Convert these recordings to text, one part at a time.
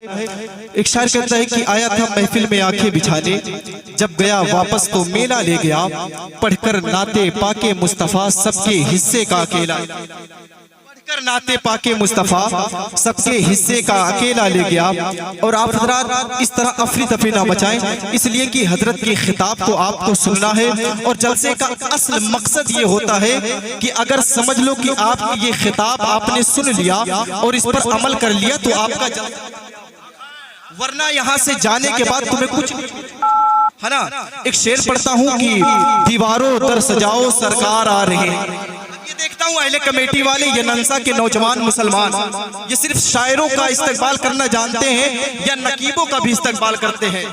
एक शायर कहता है कि आया था महफिल में आंखें बिछाने, जब गया वापस तो मेला ले गया, पढ़कर नाते पाके मुस्तफा सबके हिस्से का अकेला, पढ़कर नाते पाके मुस्तफा सबके हिस्से का अकेला ले गया। और आप हजरात इस तरह अफरी तफरी ना बचाएं, इसलिए कि हजरत के खिताब को आपको सुनना है। और जलसे का असल मकसद ये होता है कि अगर समझ लो कि आप ये खिताब आपने सुन लिया और इस पर अमल कर लिया तो आपका, वरना यहाँ से जाने के बाद तुम्हें कुछ है ना। एक शेर पढ़ता हूँ कि दीवारों दर सजाओ सरकार आ रहे हैं। ये देखता हूँ अहले कमेटी वाले, ये नंसा के नौजवान मुसलमान, ये सिर्फ शायरों का इस्तेमाल करना जानते हैं या नकीबों का भी इस्तेमाल करते हैं।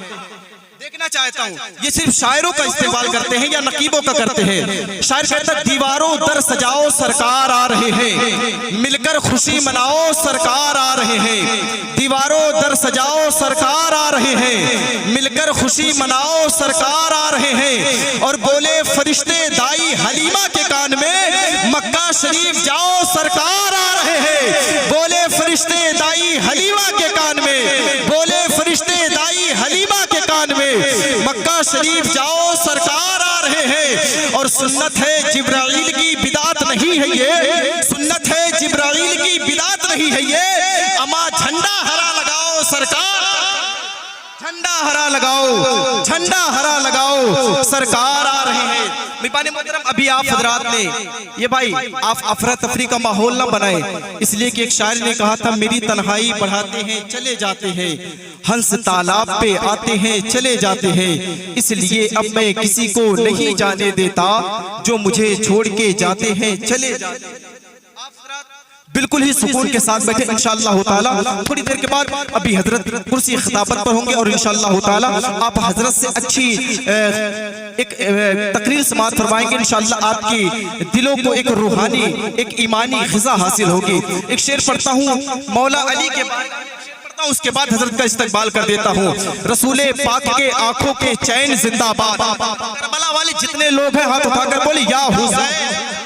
देखना चाहता हूँ ये सिर्फ शायरों का इस्तेमाल करते हैं या नकीबों का करते हैं। शायर कहता है दीवारों दर सजाओ सरकार आ रहे हैं, मिलकर खुशी मनाओ सरकार आ रहे हैं। दीवारों दर सजाओ सरकार आ रहे हैं, मिलकर खुशी मनाओ सरकार आ रहे हैं। और बोले फरिश्ते दाई हलीमा के कान में, मक्का शरीफ जाओ सरकार आ रहे हैं। बोले फरिश्ते दाई हलीमा के कान में, बोले फरिश्ते दाई हलीमा के कान में, मक्का शरीफ जाओ सरकार आ रहे हैं। और सुन्नत है जिब्राइल की बिदात नहीं है ये, सुन्नत है जिब्राइल की बिदात नहीं है ये। अमा झंडा हरा लगाओ सरकार, झंडा हरा लगाओ, झंडा हरा लगाओ सरकार आ रहे हैं। मिपाने मोहतरम, अभी आप हजरात ने ये भाई आप अफरा तफरी का माहौल ना बनाए, इसलिए कि एक शायर ने कहा था मेरी तन्हाई बढ़ाते हैं चले जाते हैं, हंस तालाब पे आते हैं चले जाते हैं, इसलिए अब मैं किसी को नहीं जाने देता, जो मुझे छोड़ के जाते हैं चले जाते हैं। बिल्कुल ही सुकून के साथ बैठे इंशाअल्लाह ताला। थोड़ी देर के बाद अभी हजरत कुर्सी खिताबत पर होंगे और इंशाअल्लाह ताला आप हजरत से अच्छी एक तकरीर समाअत फरमाएंगे। इंशाअल्लाह आपकी दिलों को एक रूहानी एक ईमानी ग़िज़ा हासिल होगी। एक शेर पढ़ता हूँ मौला अली के बारे में, उसके बाद हजरत का इस्तकबाल कर देता हूँ। रसूले पाक के आंखों के चैन जिंदाबाद। करबला वाले जितने लोग हैं हाथ उठाकर बोले या हुसैन।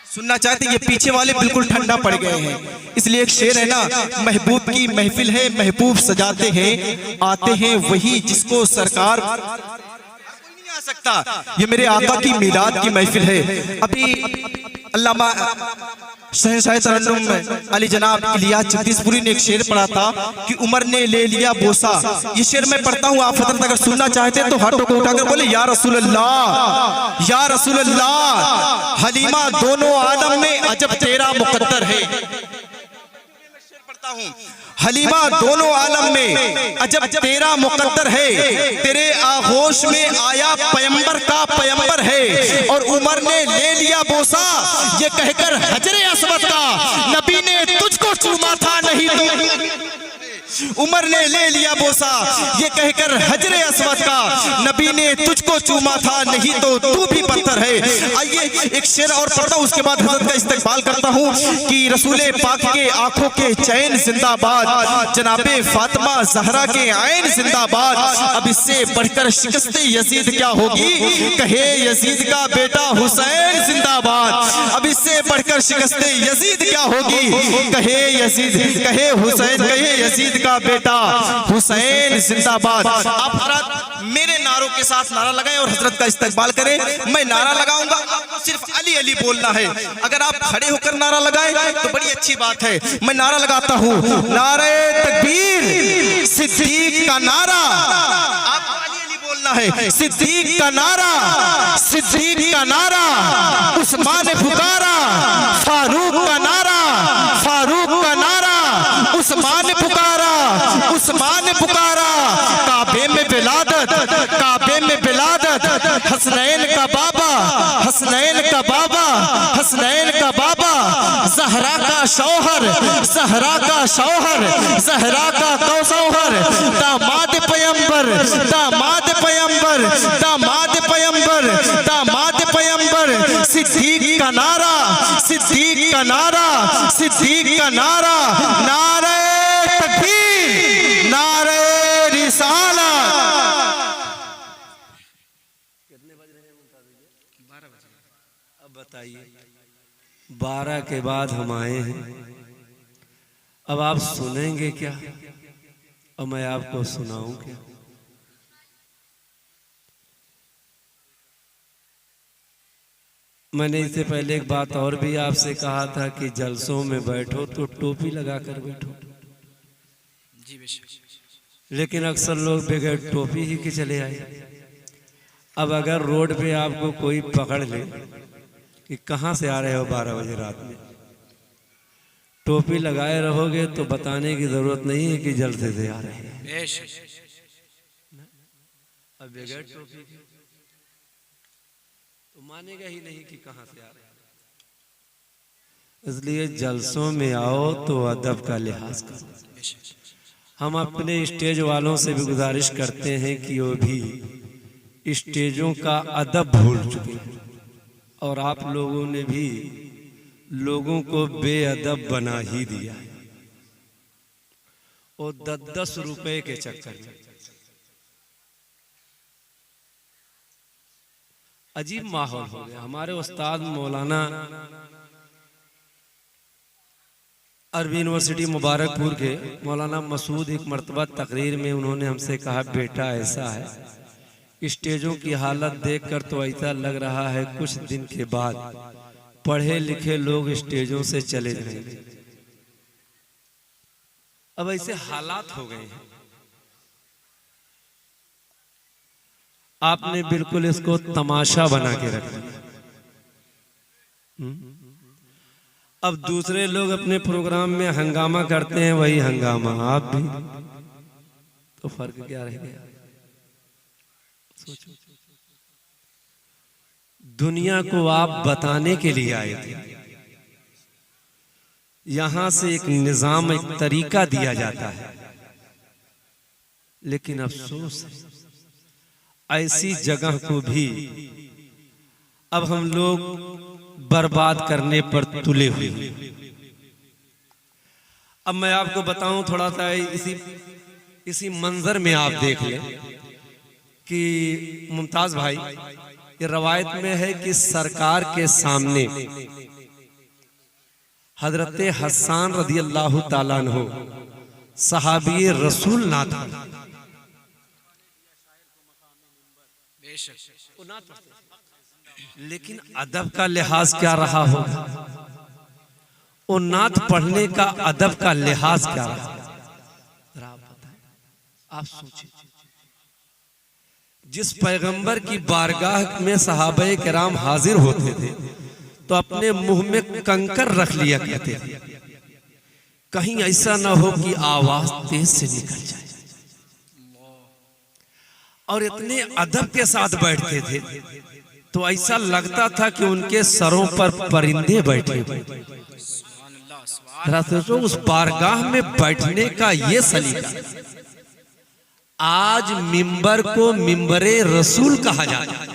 सुनना चाहते, ये पीछे वाले बिल्कुल ठंडा पड़ गए हैं। इसलिए एक शेर है ना, महबूब की महफिल है महबूब सजाते हैं, आते हैं वही जिसको सरकार कोई नहीं आ सकता। ये मेरे आका की मीलाद की महफिल है। अभी अल्लामा शहंशाह तरन्नुम अली जनाब इलियास जगदीशपुरी ने एक शेर पढ़ा था कि उमर ने ले लिया बोसा। ये शेर मैं पढ़ता हूँ, आप हजरत अगर सुनना चाहते हैं तो हाथों को उठाकर बोले या रसूल अल्लाह, या रसूल अल्लाह। हलीमा दोनों आलम में अजब तेरा मुकद्दर है। हलीमा दोनों आलम में अजब तेरा मुकद्दर है, तेरे आगोश में आया पैगंबर का पैगंबर है। और उमर ने ले लिया बोसा ये कहकर हजरे अस्वद का, नबी ने तुझको चूमा था नहीं तो। उमर ने ले लिया बोसा ये कहकर हजरे अस्वद का, नबी ने तुझको चूमा था नहीं तो तू भी पत्थर है। आइए एक शेर और पढ़ता हूँ, उसके बाद हजरत का इस्तकबाल करता हूँ कि रसूले पाक के आंखों के चैन जिंदाबाद, जनाबे फातिमा जहरा के आइन जिंदाबाद। अब इससे बढ़कर शिकस्त यजीद क्या होगी, कहे यजीद का बेटा हुसैन जिंदाबाद। अब इससे बढ़कर शिकस्त यजीद क्या होगी, कहे यजीद, कहे हुसैन, कहे यजीद का बेटा हुसैन जिंदाबाद। आप मेरे नारों के साथ नारा लगाएं और हजरत का इस्तकबाल करें। मैं नारा लगाऊंगा, आपको सिर्फ अली अली बोलना है। अगर आप खड़े होकर नारा लगाएं तो बड़ी अच्छी बात है। मैं नारा लगाता हूँ, नारे तकबीर सिद्दीक का नारा। आपको अली अली बोलना है, सिद्दीक का नारा, सिद्दीक का नारा। उस्मान ने पुकारा, फारूक का नारा, फारूक का नारा। उस्मान ने पुकारा, उस्मान ने पुकारा। काबे में विलादत, काबे में विलादत। हसनैन का बाबा, हसनैन का बाबा, हसनैन का बाबा। जहरा का शौहर, जहरा का शौहर, जहरा का कौशौहर। दामाद पैगंबर, दामाद पैगंबर, दामाद पैगंबर, दामाद पैगंबर। सिद्दीक का नारा, सिद्दीक का नारा, सिद्दीक का नारा। नारे तकबीर, नारे रिसालत। कितने बज रहे हैं? 12 बज रहे। अब बताइए 12 के बाद हम आए हैं, अब आप सुनेंगे क्या? और मैं आपको सुनाऊं क्या? मैंने इससे पहले एक बात और भी आपसे कहा था कि जलसों में बैठो तो टोपी लगा कर बैठो, लेकिन अक्सर लोग बगैर टोपी ही के चले आए। अब अगर रोड पे आपको कोई पकड़ ले कि कहाँ से आ रहे हो 12 बजे रात में, टोपी लगाए रहोगे तो बताने की जरूरत नहीं है कि जलसे से आ रहे हैं। अब बगैर टोपी के तो मानेगा ही नहीं कि कहाँ से आ रहे हैं। इसलिए जलसों में आओ तो अदब का लिहाज करो। हम अपने स्टेज वालों से भी गुजारिश करते हैं कि वो भी स्टेजों का अदब भूल चुके हैं, और आप लोगों ने भी लोगों को बेअदब बना ही दिया है। वो 10-10 रुपए के चक्कर में अजीब माहौल हो गया। हमारे उस्ताद मौलाना अरबी यूनिवर्सिटी मुबारकपुर के मौलाना मसूद एक मर्तबा तकरीर में उन्होंने हमसे कहा, बेटा ऐसा है, स्टेजों की हालत देखकर तो ऐसा लग रहा है कुछ दिन के बाद पढ़े लिखे लोग स्टेजों से चले जाएंगे। अब ऐसे हालात हो गए हैं। आपने बिल्कुल इसको तमाशा बना के रख दिया। अब दूसरे लोग अपने प्रोग्राम में हंगामा करते हैं, वही हंगामा आप भी, तो फर्क क्या रह गया? सोचो, दुनिया को आप बताने के लिए आए थे, यहां से एक निजाम, एक तरीका दिया जाता है, लेकिन अफसोस ऐसी जगह को भी अब हम लोग बर्बाद करने पर तुले हुए हैं। अब मैं आपको बताऊं थोड़ा सा, इसी मंजर में आप देख लें कि मुमताज भाई, ये रवायत में है कि सरकार के सामने हजरत हसन रदी अल्लाह ताला अन्हु सहाबी रसूल ना था, लेकिन अदब का लिहाज क्या रहा होगा? वो नात पढ़ने का अदब का लिहाज क्या रहा? आप सोचिए, जिस पैगंबर की बारगाह में सहाबे किराम हाजिर होते थे तो अपने मुंह में कंकर रख लिया करते थे, कहीं ऐसा ना हो कि आवाज तेज से निकल जाए, और इतने अदब के साथ बैठते थे तो ऐसा लगता था कि उनके सरों पर परिंदे बैठे हुए। सोचो, उस बारगाह में बैठने का ये सलीका। आज मिंबर को मिंबरे रसूल कहा जाता है,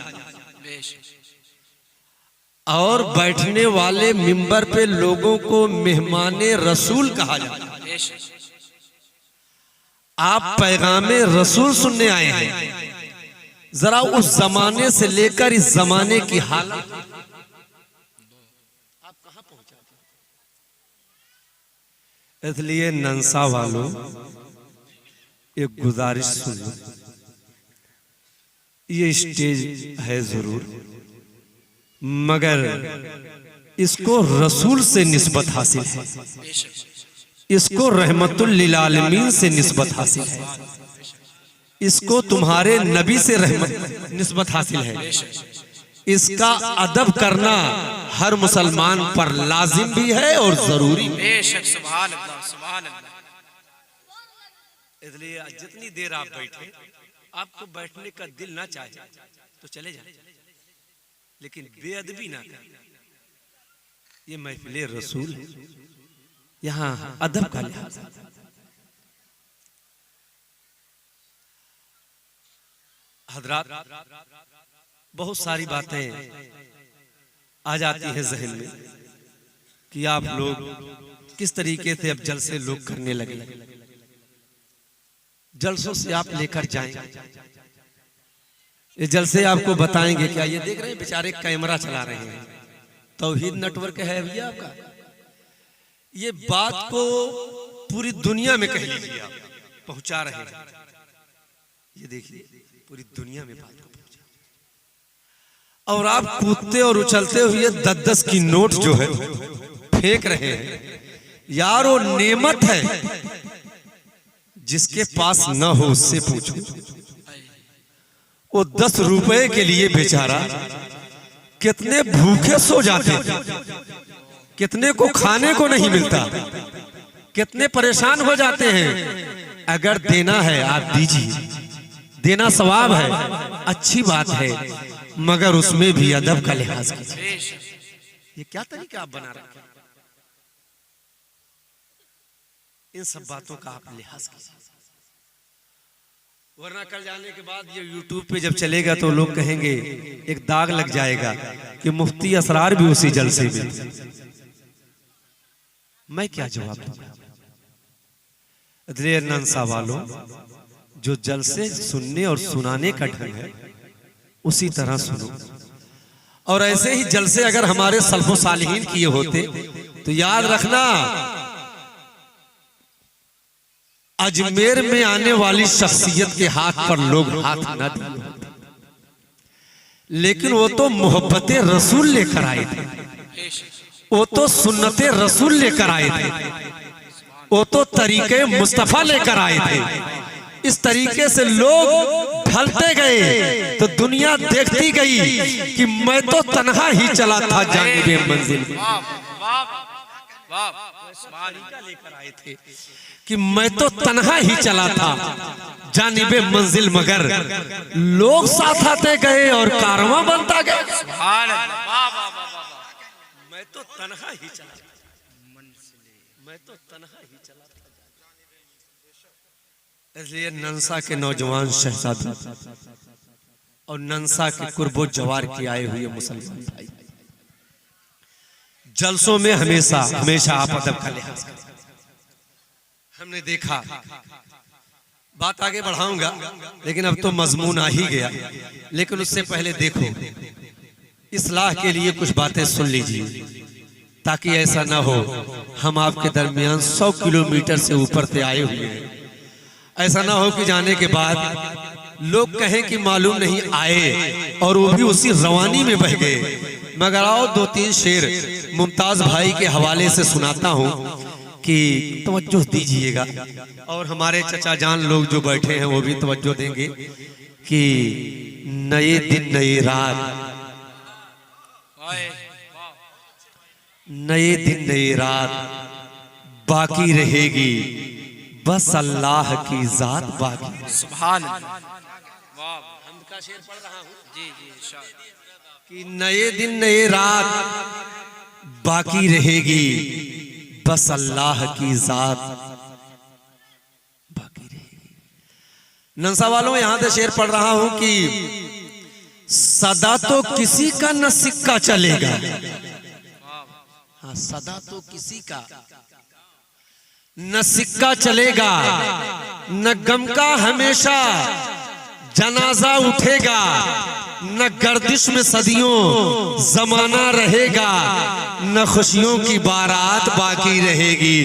और बैठने वाले मिंबर पे लोगों को मेहमाने रसूल कहा जाता है। आप पैगामे रसूल सुनने आए हैं, जरा उस जमाने से लेकर इस जमाने की हालत आप कहां पहुंचा। इसलिए नंसा वालों, एक गुजारिश सुन लो, ये स्टेज है जरूर, मगर इसको रसूल से निस्बत हासिल है, इसको रहमतुल लिल आलमीन से निस्बत हासिल है, इसको तुम्हारे नबी से रहमत निस्बत हासिल है। इसका अदब करना हर मुसलमान पर लाजिम भी है और जरूरी भी। बेशक, सुभान अल्लाह, सुभान अल्लाह। इसलिए जितनी देर आप बैठे, आपको बैठने का दिल ना चाहे तो चले जाए, लेकिन बेअदबी ना करें। ये महफिले रसूल है, यहाँ अदब का लिहाज। हजरात, बहुत सारी बातें आ जाती हैं जहन में कि आप लोग किस तरीके से अब जलसे लोग करने लगे, जलसों से आप लेकर जाएंगे, ये जलसे आपको बताएंगे क्या? ये देख रहे हैं बेचारे कैमरा चला रहे हैं, तौहीद नेटवर्क है भैया आपका। ये बात को पूरी दुनिया में कह लीजिए आप, पहुंचा रहे हैं। ये देखिए पूरी दुनिया में बात को पहुंचा, और आप कूदते और उछलते हुए 10-10 की नोट जो है फेंक रहे हैं। यार वो नेमत है, जिसके पास न हो उससे पूछो। वो 10 रुपए के लिए बेचारा कितने भूखे सो जाते, कितने को खाने को नहीं मिलता, कितने परेशान हो जाते हैं। अगर देना है आप दीजिए, देना सवाब है, अच्छी बात है, मगर उसमें भी अदब का लिहाज कीजिए। ये क्या तरीका आप बना रखे हैं? इन सब बातों का आप लिहाज कीजिए, वरना कल जाने के बाद ये यूट्यूब पे जब चलेगा तो लोग कहेंगे, एक दाग लग जाएगा कि मुफ्ती असरार भी उसी जलसे में। मैं क्या जवाब दूंगा? नंसा वालों, जो जलसे सुनने और सुनाने का ढंग है उसी तरह सुनो, और ऐसे ही जलसे अगर हमारे सल्फो सालिहीन किए होते तो याद रखना, अजमेर में आने वाली शख्सियत के हाथ पर लोग हाथ न दिए होते। लेकिन वो तो मोहब्बत रसूल लेकर आए थे, वो तो सुन्नत रसूल लेकर आए थे, वो तो तरीके मुस्तफा लेकर आए थे। इस तरीके से लोग ढलते गए तो दुनिया देखती गई कि मैं तो तन्हा ही चला था जानिबे मंजिल में। लेकर आए थे कि मैं तो तन्हा ही चला था जानिबे मंजिल, मगर लोग साथ आते गए और कारवां बनता गया। मैं तो तन्हा ही चला था, मैं तो तन्हा ही चला था। इसलिए नंसा के नौजवान शहजादे और नंसा के कुर्बो जवार के आए हुए मुसलमान भाई, जलसों में हमेशा हमेशा आप अदब का लिहाज करें। हमने देखा, बात आगे बढ़ाऊंगा लेकिन अब तो मजमून आ ही गया, लेकिन उससे पहले देखो, इस्लाह के लिए कुछ बातें सुन लीजिए, ताकि ऐसा ना हो हम आपके दरमियान 100 किलोमीटर से ऊपर से आए हुए हैं। ऐसा ना हो कि जाने के बाद लोग कहें कि मालूम नहीं आए और वो भी उसी रवानी में बह गए। मगर आओ 2-3 शेर मुमताज भाई के हवाले से सुनाता हूं कि तवज्जो दीजिएगा, और हमारे चचा जान लोग जो बैठे हैं वो भी तवज्जो देंगे कि नए दिन नई रात, नए दिन नई रात बाकी रहेगी, बस अल्लाह की जात बाकी। सुभान अल्लाह। हम का शेर पढ़ रहा हूँ जी कि नए दिन नए रात बाकी रहेगी, बस अल्लाह की जात बाकी रहेगी। नंसा वालों, यहां से शेर पढ़ रहा हूं कि सदा तो किसी का न सिक्का चलेगा। हाँ, सदा तो किसी का न सिक्का चलेगा, न गम का हमेशा जनाजा उठेगा, न गर्दिश में सदियों जमाना रहेगा, न खुशियों की बारात बाकी रहेगी,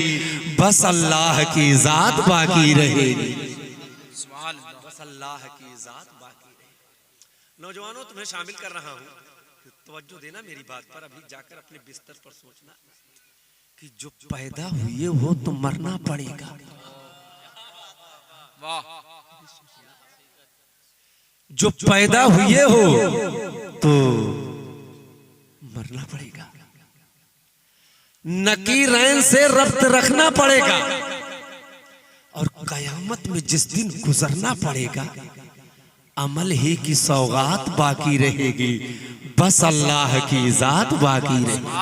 बस अल्लाह की जात बाकी रहेगी। बस अल्लाह की जात बाकी रहेगी। नौजवानों, तुम्हें शामिल कर रहा हूं, तवज्जो देना मेरी बात पर। अभी जाकर अपने बिस्तर पर सोचना कि जो पैदा हुए वो तो मरना पड़ेगा। जो पैदा हुए हो तो मरना पड़ेगा, नकीरैन से रब्त रखना पड़ेगा, और कयामत में जिस दिन गुजरना पड़ेगा, अमल ही की सौगात बाकी रहेगी, बस अल्लाह की जात बाकी रहेगी।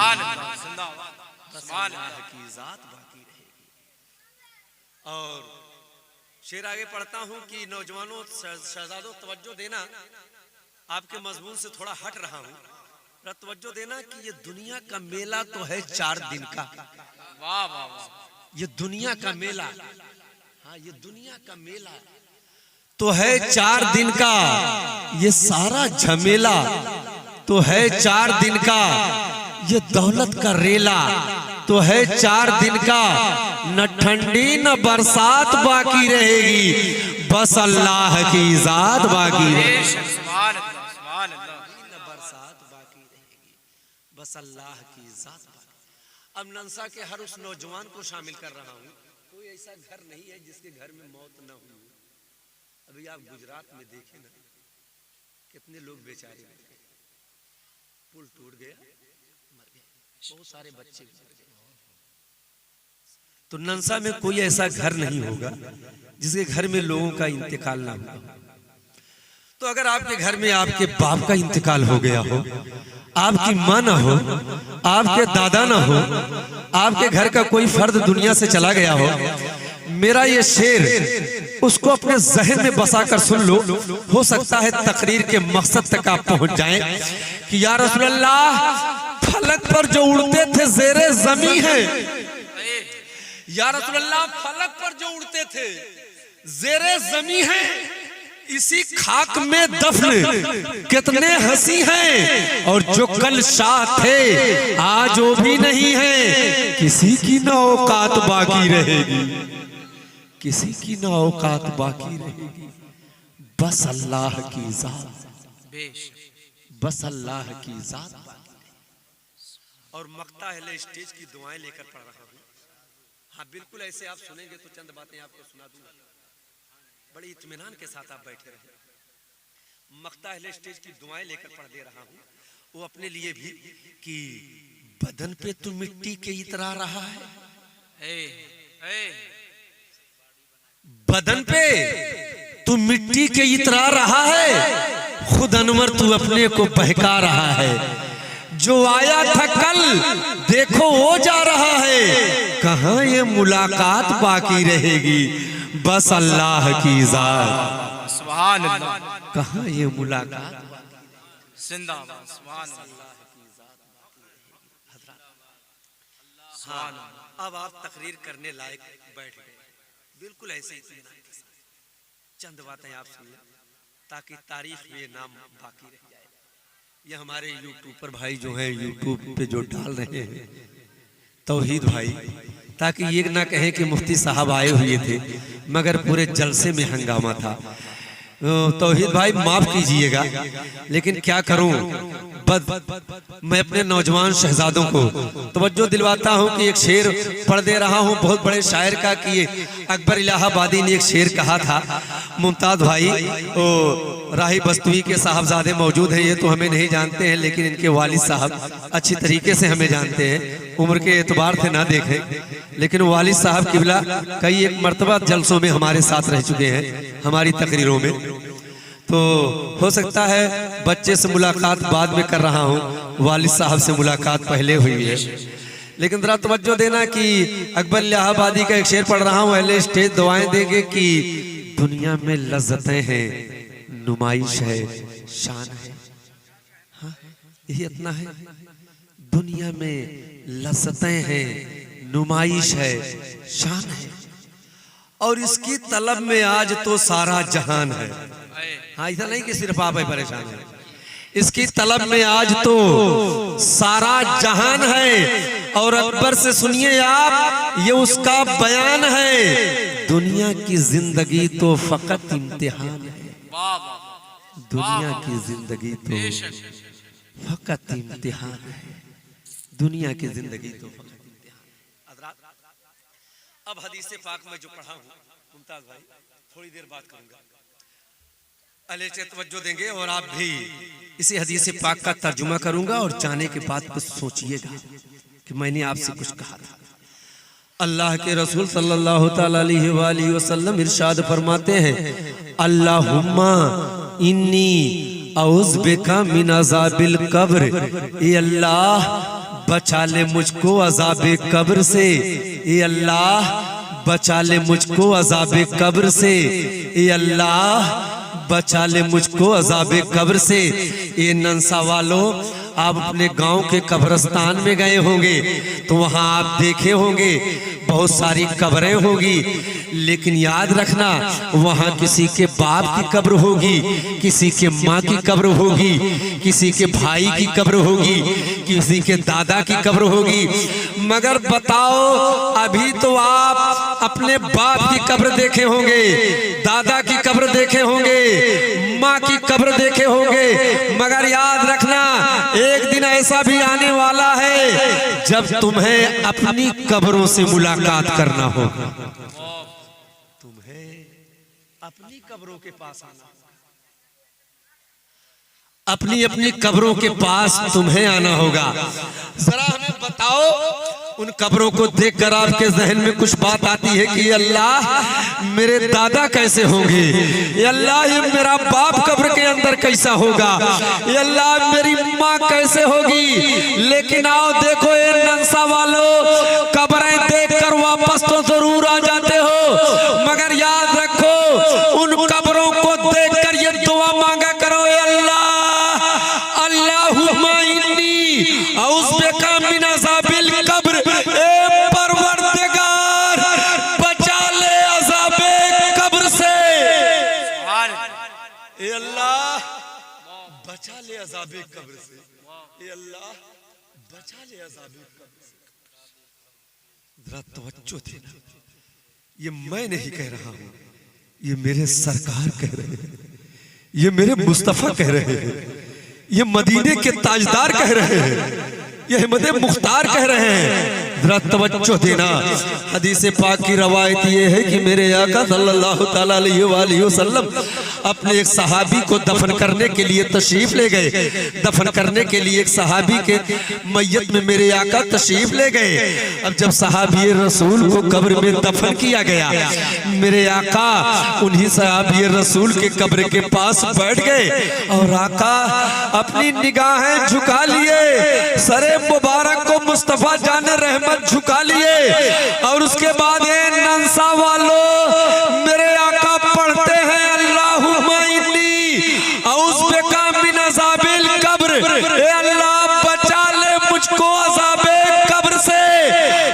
और शेर आगे पढ़ता हूं कि नौजवानों, शहजादों, तवज्जो देना। आपके मजमून से थोड़ा हट रहा हूं, तवज्जो देना कि ये दुनिया का मेला तो है 4 दिन का। वाह वाह वाह। ये दुनिया का मेला, हाँ, ये दुनिया का मेला तो है 4 दिन का। ये सारा झमेला तो है 4 दिन का। ये दौलत का रेला तो है 4 दिन का, न ठंडी न बरसात बाकी रहेगी, बस अल्लाह की जात बाकी रहेगी। न बरसात बाकी रहेगी, बस अल्लाह की जात बाकी। अब नंसा के हर उस नौजवान को शामिल कर रहा हूँ, कोई ऐसा घर नहीं है जिसके घर में मौत न हुई। अभी आप गुजरात में देखें ना, कितने लोग बेचारे पुल टूट गया, मर गए, बहुत सारे बच्चे मर गए। तो नंसा में कोई ऐसा घर नहीं होगा जिसके घर में लोगों का इंतकाल ना हो। तो अगर आपके घर में आपके बाप का इंतकाल हो गया हो, आपकी माँ ना हो, आपके दादा ना हो, आपके घर का कोई फर्द दुनिया से चला गया हो, मेरा ये शेर उसको अपने जहन में बसाकर सुन लो। हो सकता है तकरीर के मकसद तक आप पहुंच जाएं कि या रसूल अल्लाह, फलक पर जो उड़ते थे ज़ेरे ज़मीं है, या रसूल अल्लाह, फलक पर जो उड़ते थे ज़ेरे ज़मीं है, इसी खाक में दफन कितने हंसी हैं, और जो कल शाह थे आज वो भी नहीं है, किसी की ना औकात बाकी रहेगी, किसी की ना औकात बाकी रहेगी, बस अल्लाह की जात, बस अल्लाह की जात। और मक्ता अहले स्टेज की दुआएं लेकर पढ़ रहा हूँ। हाँ बिल्कुल ऐसे आप सुनेंगे तो चंद बातें आपको सुना दूंगा, बड़े इत्मीनान के साथ आप बैठे रहे। मक्ता अहले स्टेज की दुआएं लेकर पढ़ दे रहा हूँ, वो अपने लिए भी कि बदन पे तू मिट्टी के इतरा रहा है, बदन पे तू मिट्टी के इतरा रहा है, खुद अनवर तू अपने को बहका रहा है, जो आया था कल देखो वो जा रहा है, कहाँ ये मुलाकात बाकी रहेगी, बस अल्लाह की जात, सुभान अल्लाह, कहाँ ये मुलाकात, जिंदाबाद, सुभान अल्लाह की जात बाकी रहेगी। हाँ, अब आप तकरीर करने लायक बैठ गए, बिल्कुल ऐसे ही चंद बातें आप सुनिए ताकि तारीख में ये नाम बाकी रह जाए। ये हमारे यूट्यूब पर भाई जो हैं, यूट्यूब पे जो डाल रहे हैं तौहीद भाई, ताकि ये ना कहें कि मुफ्ती साहब आए हुए थे मगर पूरे जलसे में हंगामा था। तौहीद भाई माफ कीजिएगा, लेकिन क्या करूं, मैं अपने नौजवान शहजादों को तवज्जो दिलवाता हूं कि एक शेर पढ़ दे रहा हूं बहुत बड़े शायर का, कि अकबर इलाहाबादी ने एक शेर कहा था। मुमताज भाई राही बस्तवी के साहबजादे मौजूद हैं, ये तो हमें नहीं जानते हैं, लेकिन इनके वालिद साहब अच्छी तरीके से हमें जानते हैं, उम्र के एतबार से ना देखें, लेकिन वालिद साहब किबला कई एक मर्तबा जलसों में हमारे साथ रह चुके हैं, हमारी तकरीरों में। तो हो सकता है बच्चे से मुलाकात बाद में कर रहा हूँ, वालिद साहब से मुलाकात पहले हुई है, लेकिन जरा तवज्जो देना कि अकबर इलाहाबादी का एक शेर पढ़ रहा हूँ। अहले स्टेज दुआएं देंगे कि दुनिया में लज्जतें हैं, नुमाइश है, शान है, हाँ यही इतना है, दुनिया में लज्जतें हैं, नुमाइश है, शान है, और इसकी तलब में आज तो सारा जहान है। हाँ ऐसा नहीं कि सिर्फ आप ही परेशान हैं, इसकी तलब में आज तो सारा जहान है, और अकबर से सुनिए आप ये उसका बयान है, दुनिया की जिंदगी तो फकत इम्तिहान है, दुनिया की जिंदगी तो फकत इम्तिहान है, दुनिया की जिंदगी तो फकत इम्तिहान। अब हदीस पाक में जो पढ़ा हूँ मुमताज भाई, थोड़ी देर बात करूंगा, अहले तवज्जो देंगे और आप भी इसी हदीस पाक का तर्जुमा करूंगा, और जाने के बाद कुछ सोचिएगा कि मैंने आपसे कुछ कहा था। अल्लाह के रसूल सल्लल्लाहु अलैहि वसल्लम इरशाद फरमाते हैं, अल्लाहुम्मा इन्नी औज़ु बिका मिन अज़ाबिल कब्र, ए अल्लाह बचा ले मुझको अज़ाबे कब्र से, ए अल्लाह बचा ले मुझको अज़ाबे कब्र से, ए अल्लाह बचा ले मुझको अज़ाबे कब्र से। ये नंसा वालों आप अपने गांव के कब्रिस्तान में गए होंगे तो वहां आप देखे होंगे बहुत सारी कब्रें होगी, लेकिन याद रखना वहां किसी के बाप की कब्र होगी, किसी के माँ की कब्र होगी, किसी के भाई की कब्र होगी, किसी के दादा की कब्र होगी। मगर बताओ, अभी तो आप अपने बाप की कब्र देखे होंगे, दादा की कब्र देखे होंगे, माँ की कब्र देखे होंगे, मगर याद रखना एक दिन ऐसा भी आने वाला है जब तुम्हें अपनी कब्रों से मुलाकात करना होगा। तुम्हें अपनी कब्रों के पास आना, अपनी अपनी कब्रों के पास तुम्हें आना होगा। जरा हमें बताओ, उन कब्रों को देखकर आपके जहन में कुछ बात आती है कि अल्लाह मेरे दादा कैसे होंगे, ये अल्लाह ये मेरा बाप कब्र के अंदर कैसा होगा, ये अल्लाह मेरी माँ कैसे होगी। लेकिन आओ देखो ये नंसा वालों, कब्रें देखकर वापस तो जरूर आ जाते हो, मगर याद रखो उन कब्रों को देखकर ये दुआ मांगा करो, ये अल्लाह अल्लाहुम्मा इन्नी औज़ुबिका मिन अज़ाबिल कब्र, ए परवरदिगार बचा ले अज़ाबे कब्र से। ए अल्लाह बचा ले अज़ाबे कब्र से, ए अल्लाह बचा ले अज़ाबे कब्र से। जरा तवज्जो देना, ये मैं नहीं कह रहा हूं, ये मेरे सरकार कह रहे हैं, ये मेरे मुस्तफा कह रहे हैं, ये मदीने के ताजदार कह रहे हैं, ये अहमद मुख्तार कह रहे हैं। जरा तवज्जो देना, हदीस पाक की रवायत ये है कि मेरे आका सल्लल्लाहु तआला अलैहि वसल्लम अपने एक सहाबी को दफन करने के लिए तशरीफ ले गए। दफन करने के लिए एक सहाबी के मैयत में मेरे आका तशरीफ ले गए। अब जब सहाबी रसूल को कब्र में दफन किया गया, मेरे आका उन्हीं सहाबी रसूल के कब्र के पास बैठ गए और आका अपनी निगाहें झुका लिए, सरे मुबारक को मुस्तफा जाने रहमत झुका लिए और उसके बाद ये नंसा वालों मेरे आका पढ़ते हैं अल्लाहुम्मा इन्नी औज़ुबिका मिन अज़ाबिल कब्र, ए अल्लाह बचा ले मुझको अज़ाबे कब्र से।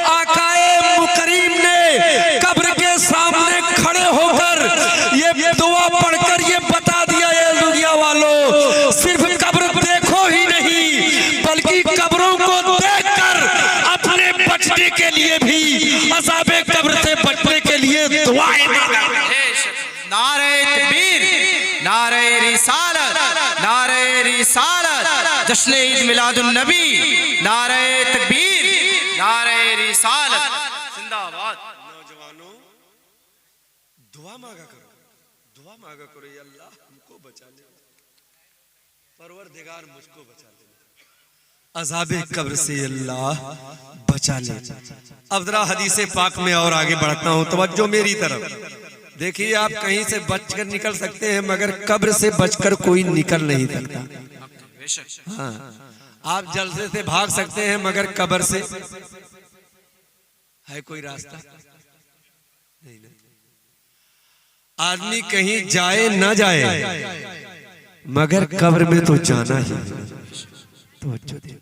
आकाए मुकरीम ने कब्र के सामने खड़े होकर ये दुआ पढ़कर ये बता दिया, ये दुनिया वालों सिर्फ कब्र देखो ही नहीं बल्कि कब्रों को देखकर अपने बचने के लिए भी, अज़ाबे कब्र से बचने के लिए दुआएं मांगा। नारे तकबीर, नारे रिसालत, नारे रिसालत, जश्न ईद मिलादुन नबी, नारे तकबीर, नारे रिसालत, जिंदाबाद। नौजवानों दुआ मांगा करो, दुआ मांगा करो, या अल्लाह हमको बचा ले, परवरदिगार मुझको बचा ले, अज़ाबे कब्र से अल्लाह बचा ले। अब जरा हदीसे पाक में और आगे बढ़ता हूं, तवज्जो मेरी तरफ। देखिए, आप कहीं से बचकर निकल सकते हैं मगर कब्र से बचकर कोई निकल नहीं सकता। हाँ, आप जलसे से भाग सकते हैं मगर कब्र से है कोई रास्ता नहीं। आदमी कहीं जाए ना जाए मगर कब्र में तो जाना ही। तवज्जो दे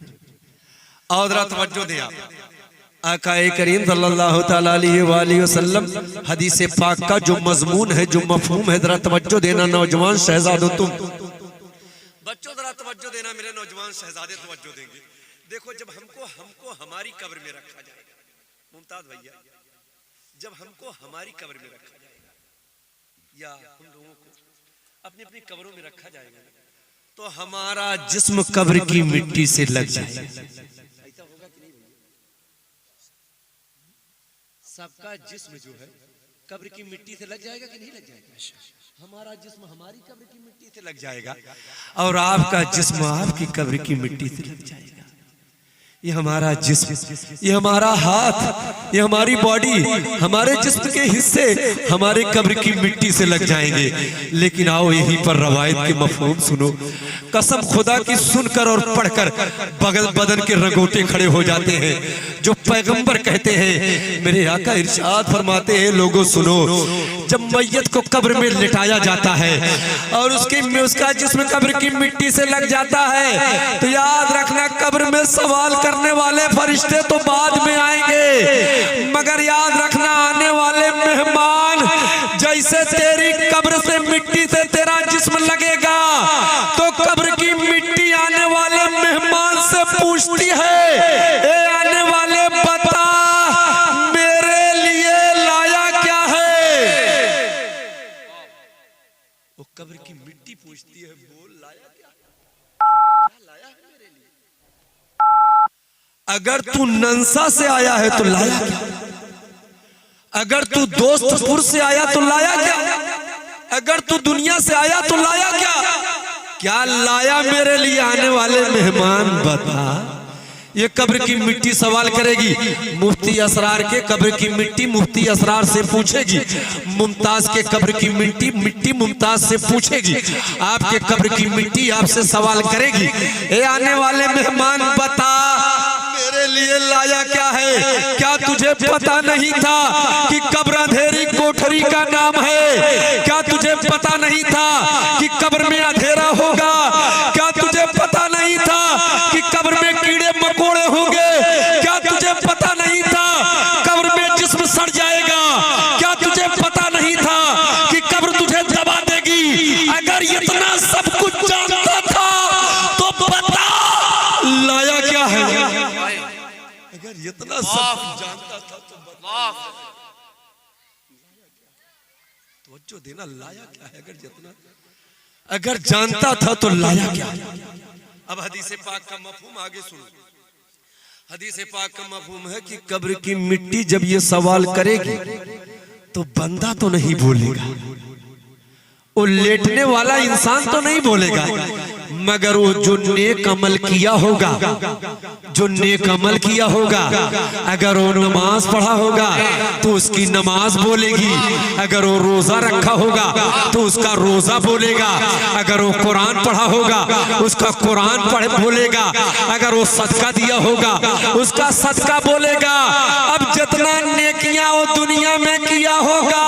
और जरा तवज्जो दे आप, आकाए करीम सल्लल्लाहु तआला अलैहि वसल्लम हदीस पाक का जो मजमून है, जो मफहूम है, जरा तवज्जो देना नौजवान शहजादों, तुम बच्चों जरा तवज्जो देना, मेरे नौजवान शहजादे तवज्जो देंगे। देखो, जब हमको हमारी कब्र में रखा जाएगा, मुमताज भैया, जब हमको हमारी कब्र में रखा जाएगा या हम लोगों को अपनी अपनी कब्रों में रखा जाएगा तो हमारा जिस्म कब्र की मिट्टी से लग जाएगा। ऐसा होगा कि नहीं? सबका जिस्म जो है कब्र की मिट्टी से लग जाएगा कि नहीं लग जाएगा? हमारा जिस्म हमारी कब्र की मिट्टी से लग जाएगा और आपका जिस्म आपकी कब्र की मिट्टी से लग जाएगा। ये हमारा जिस्म, ये हमारा हाथ, ये हमारी बॉडी, हमारे जिस्म के हिस्से हमारे कब्र की मिट्टी से लग जाएंगे। लेकिन आओ यहीं पर रवायत के मफहूम सुनो। कसम खुदा की सुनकर और पढ़कर बगल बदन के रंगोटे खड़े हो जाते हैं। जो पैगंबर कहते हैं, मेरे आका इरशाद फरमाते हैं, लोगों सुनो, जब मैयत को कब्र में लिटाया जाता है और उसका जिस्म कब्र की मिट्टी से लग जाता है, तो याद रखना कब्र में सवाल करने वाले फरिश्ते तो बाद में आएंगे, मगर याद रखना आने वाले मेहमान जैसे तेरी कब्र से मिट्टी से तेरा जिस्म लगेगा, तो कब्र की मिट्टी आने वाले मेहमान से पूछती है, ए आने वाले बता मेरे लिए लाया क्या है। वो कब्र की मिट्टी पूछती है, बोल लाया क्या लाया है मेरे लिए। अगर तू नंसा से आया है तो लाया क्या, अगर तू दोस्तपुर से आया तो लाया क्या, अगर तू दुनिया से आया तो लाया क्या लाया मेरे लिए आने वाले मेहमान बता। ये कब्र की मिट्टी सवाल करेगी। मुफ्ती असरार के कब्र की मिट्टी मुफ्ती असरार से पूछेगी, मुमताज के कब्र की मिट्टी मुमताज से पूछेगी, आपके कब्र की मिट्टी आपसे सवाल करेगी, ए आने वाले मेहमान बता मेरे लिए लाया क्या है। क्या तुझे पता नहीं था कि कब्र अंधेरी कोठरी का नाम है? क्या तुझे पता नहीं था कि कब्र में अंधेरा होगा? क्या तुझे पता नहीं था कि कब्र में कीड़े मकोड़े होंगे? क्या तुझे पता नहीं था कब्र में जिस्म सड़ जाएगा? क्या तुझे पता नहीं था कि कब्र तुझे दबा देगी? अगर इतना सब कुछ जानता था तो बता लाया क्या है। अगर इतना सब जानता था तो बता तो देना लाया क्या है। अगर जानता था तो लाया क्या। अब हदीस पाक का मफहूम आगे सुनो। हदीस पाक का मफहूम है कि कब्र की मिट्टी जब ये सवाल करेगी तो बंदा तो नहीं बोलेगा, वो लेटने वाला इंसान तो नहीं बोलेगा, मगर वो जो नेक अमल किया होगा, जो नेक अमल किया होगा, अगर वो नमाज पढ़ा होगा तो उसकी नमाज बोलेगी, अगर वो रोजा रखा होगा तो उसका रोजा बोलेगा, अगर वो कुरान पढ़ा होगा उसका कुरान बोलेगा, अगर वो सदका दिया होगा उसका सदका बोलेगा। अब जितना नेकियां वो दुनिया में किया होगा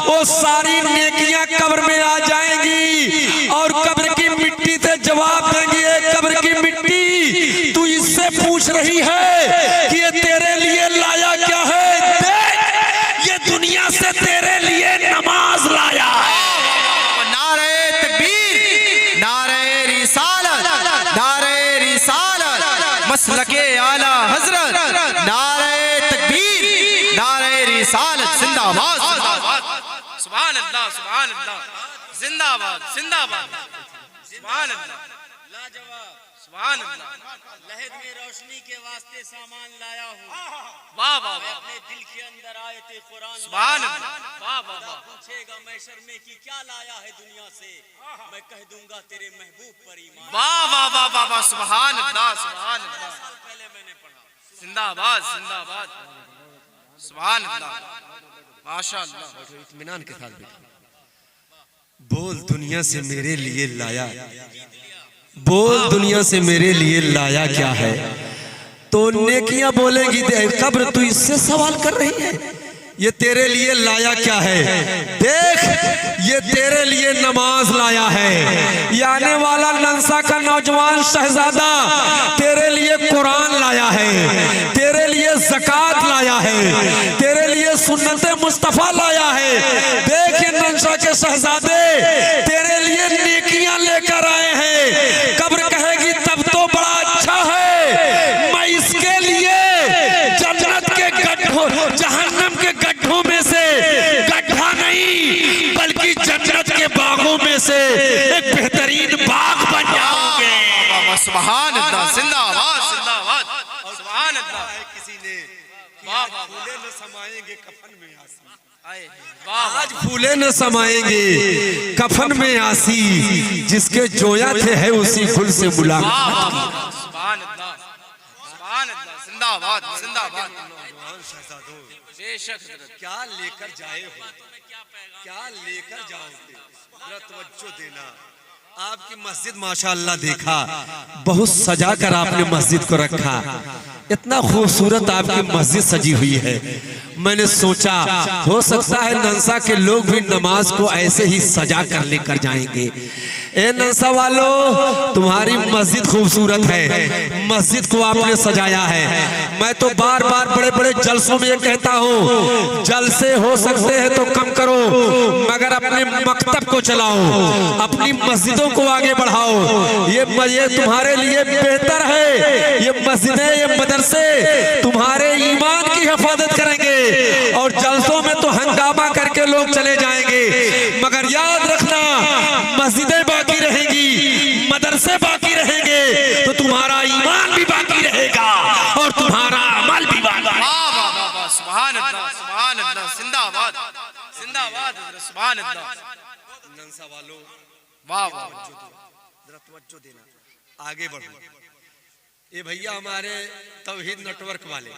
वो सारी नेकियां कब्र में आ जाएंगी और कब्र की मिट्टी से जवाब देंगी, कब्र की मिट्टी तू इससे पूछ रही है कि ये तेरे लिए लाया क्या है? देख ये दुनिया से तेरे लिए नमाज लाया। नारे तकबीर, नारे रिसालत, नारे रिसालत, मसलके आला हजरत, नारे तकबीर, नारे रिसालत, जिंदाबाद सुभान अल्लाह, सुभान अल्लाह, जिंदाबाद जिंदाबाद, सुभान अल्लाह, लाजवाब, सुभान अल्लाह। लहद में रोशनी के वास्ते सामान लाया हूँ। वाह वाह, अपने दिल के अंदर आयते कुरान सुभान अल्लाह, वाह वाह वाह। पूछेगा मैशर में कि क्या लाया है दुनिया से, मैं कह दूंगा तेरे महबूब पर ईमान। वाह वाह वाह वाह वाह, सुभान अल्लाह, सुभान अल्लाह, पहले मैंने पढ़ा। जिंदाबाद जिंदाबाद, सुभान अल्लाह, माशाअल्लाह। इत्मीनान के साथ बैठो। बोल दुनिया से मेरे लिए लाया, बोल दुनिया से मेरे लिए लाया क्या है। तो नेकियां बोलेगी, कब्र तू इससे सवाल कर रही है, ये तेरे लिए लाया क्या है। देख ये तेरे लिए नमाज लाया है। ये आने वाला नंसा का नौजवान शहजादा तेरे लिए कुरान लाया है, तेरे लिए ज़कात लाया है, तेरे लिए सुन्नत मुस्तफा लाया है। देख ये नंसा के शहजादे तेरे लिए नेकियां लेकर आए हैं। कब्र कहेगी तब तो बड़ा अच्छा है, मैं इसके लिए जन्नत के गड्ढों जहन्नम के गड्ढों में से गड्ढा नहीं बल्कि जन्नत के बागों में से एक बेहतरीन बाग बन जाओगे। सुभान अल्लाह, जिंदाबाद जिंदाबाद, सुभान अल्लाह। किसी ने फूले न समाएंगे कफन में आसी, आज फूले न समाएंगे कफन में आसी, जिसके जोया थे है उसी फूल से मुलाकात। सुभान अल्लाह, सुभान अल्लाह, जिंदाबाद जिंदाबाद। बेशक क्या लेकर जाए हो, क्या लेकर जाओगे, जरा तवज्जो देना। आपकी मस्जिद माशाअल्लाह देखा, बहुत सजा कर आपने मस्जिद को रखा, इतना खूबसूरत आपकी मस्जिद सजी हुई है। मैंने सोचा हो सकता है नंसा के लोग भी नमाज को ऐसे ही सजा कर लेकर जाएंगे। ए नंसा वालों, तुम्हारी मस्जिद खूबसूरत है, मस्जिद को आपने सजाया है। मैं तो बार बार बड़े बड़े जलसों में ये कहता हूँ, जलसे हो सकते हैं तो कम करो, मगर अपने मकतब को चलाओ, अपनी मस्जिदों को आगे बढ़ाओ। ये तुम्हारे लिए बेहतर है। ये मस्जिदें, ये मदरसे तुम्हारे ईमान की हिफाजत करेंगे, और जलसों में तो हंगामा करके लोग चले जाएंगे, मगर याद रखना मस्जिदें बाकी रहेंगी, मदरसे बाकी रहेंगे, तो तुम्हारा ईमान भी बाकी रहेगा और तुम्हारा अमल भी बाकी रहेगा। सुभान अल्लाह, सुभान अल्लाह, जिंदाबाद जिंदाबाद, सुभान अल्लाह। नंसा वालों, वाह वाह, जरा तवज्जो देना, आगे बढ़ो। ये भैया हमारे तौहीद नेटवर्क वाले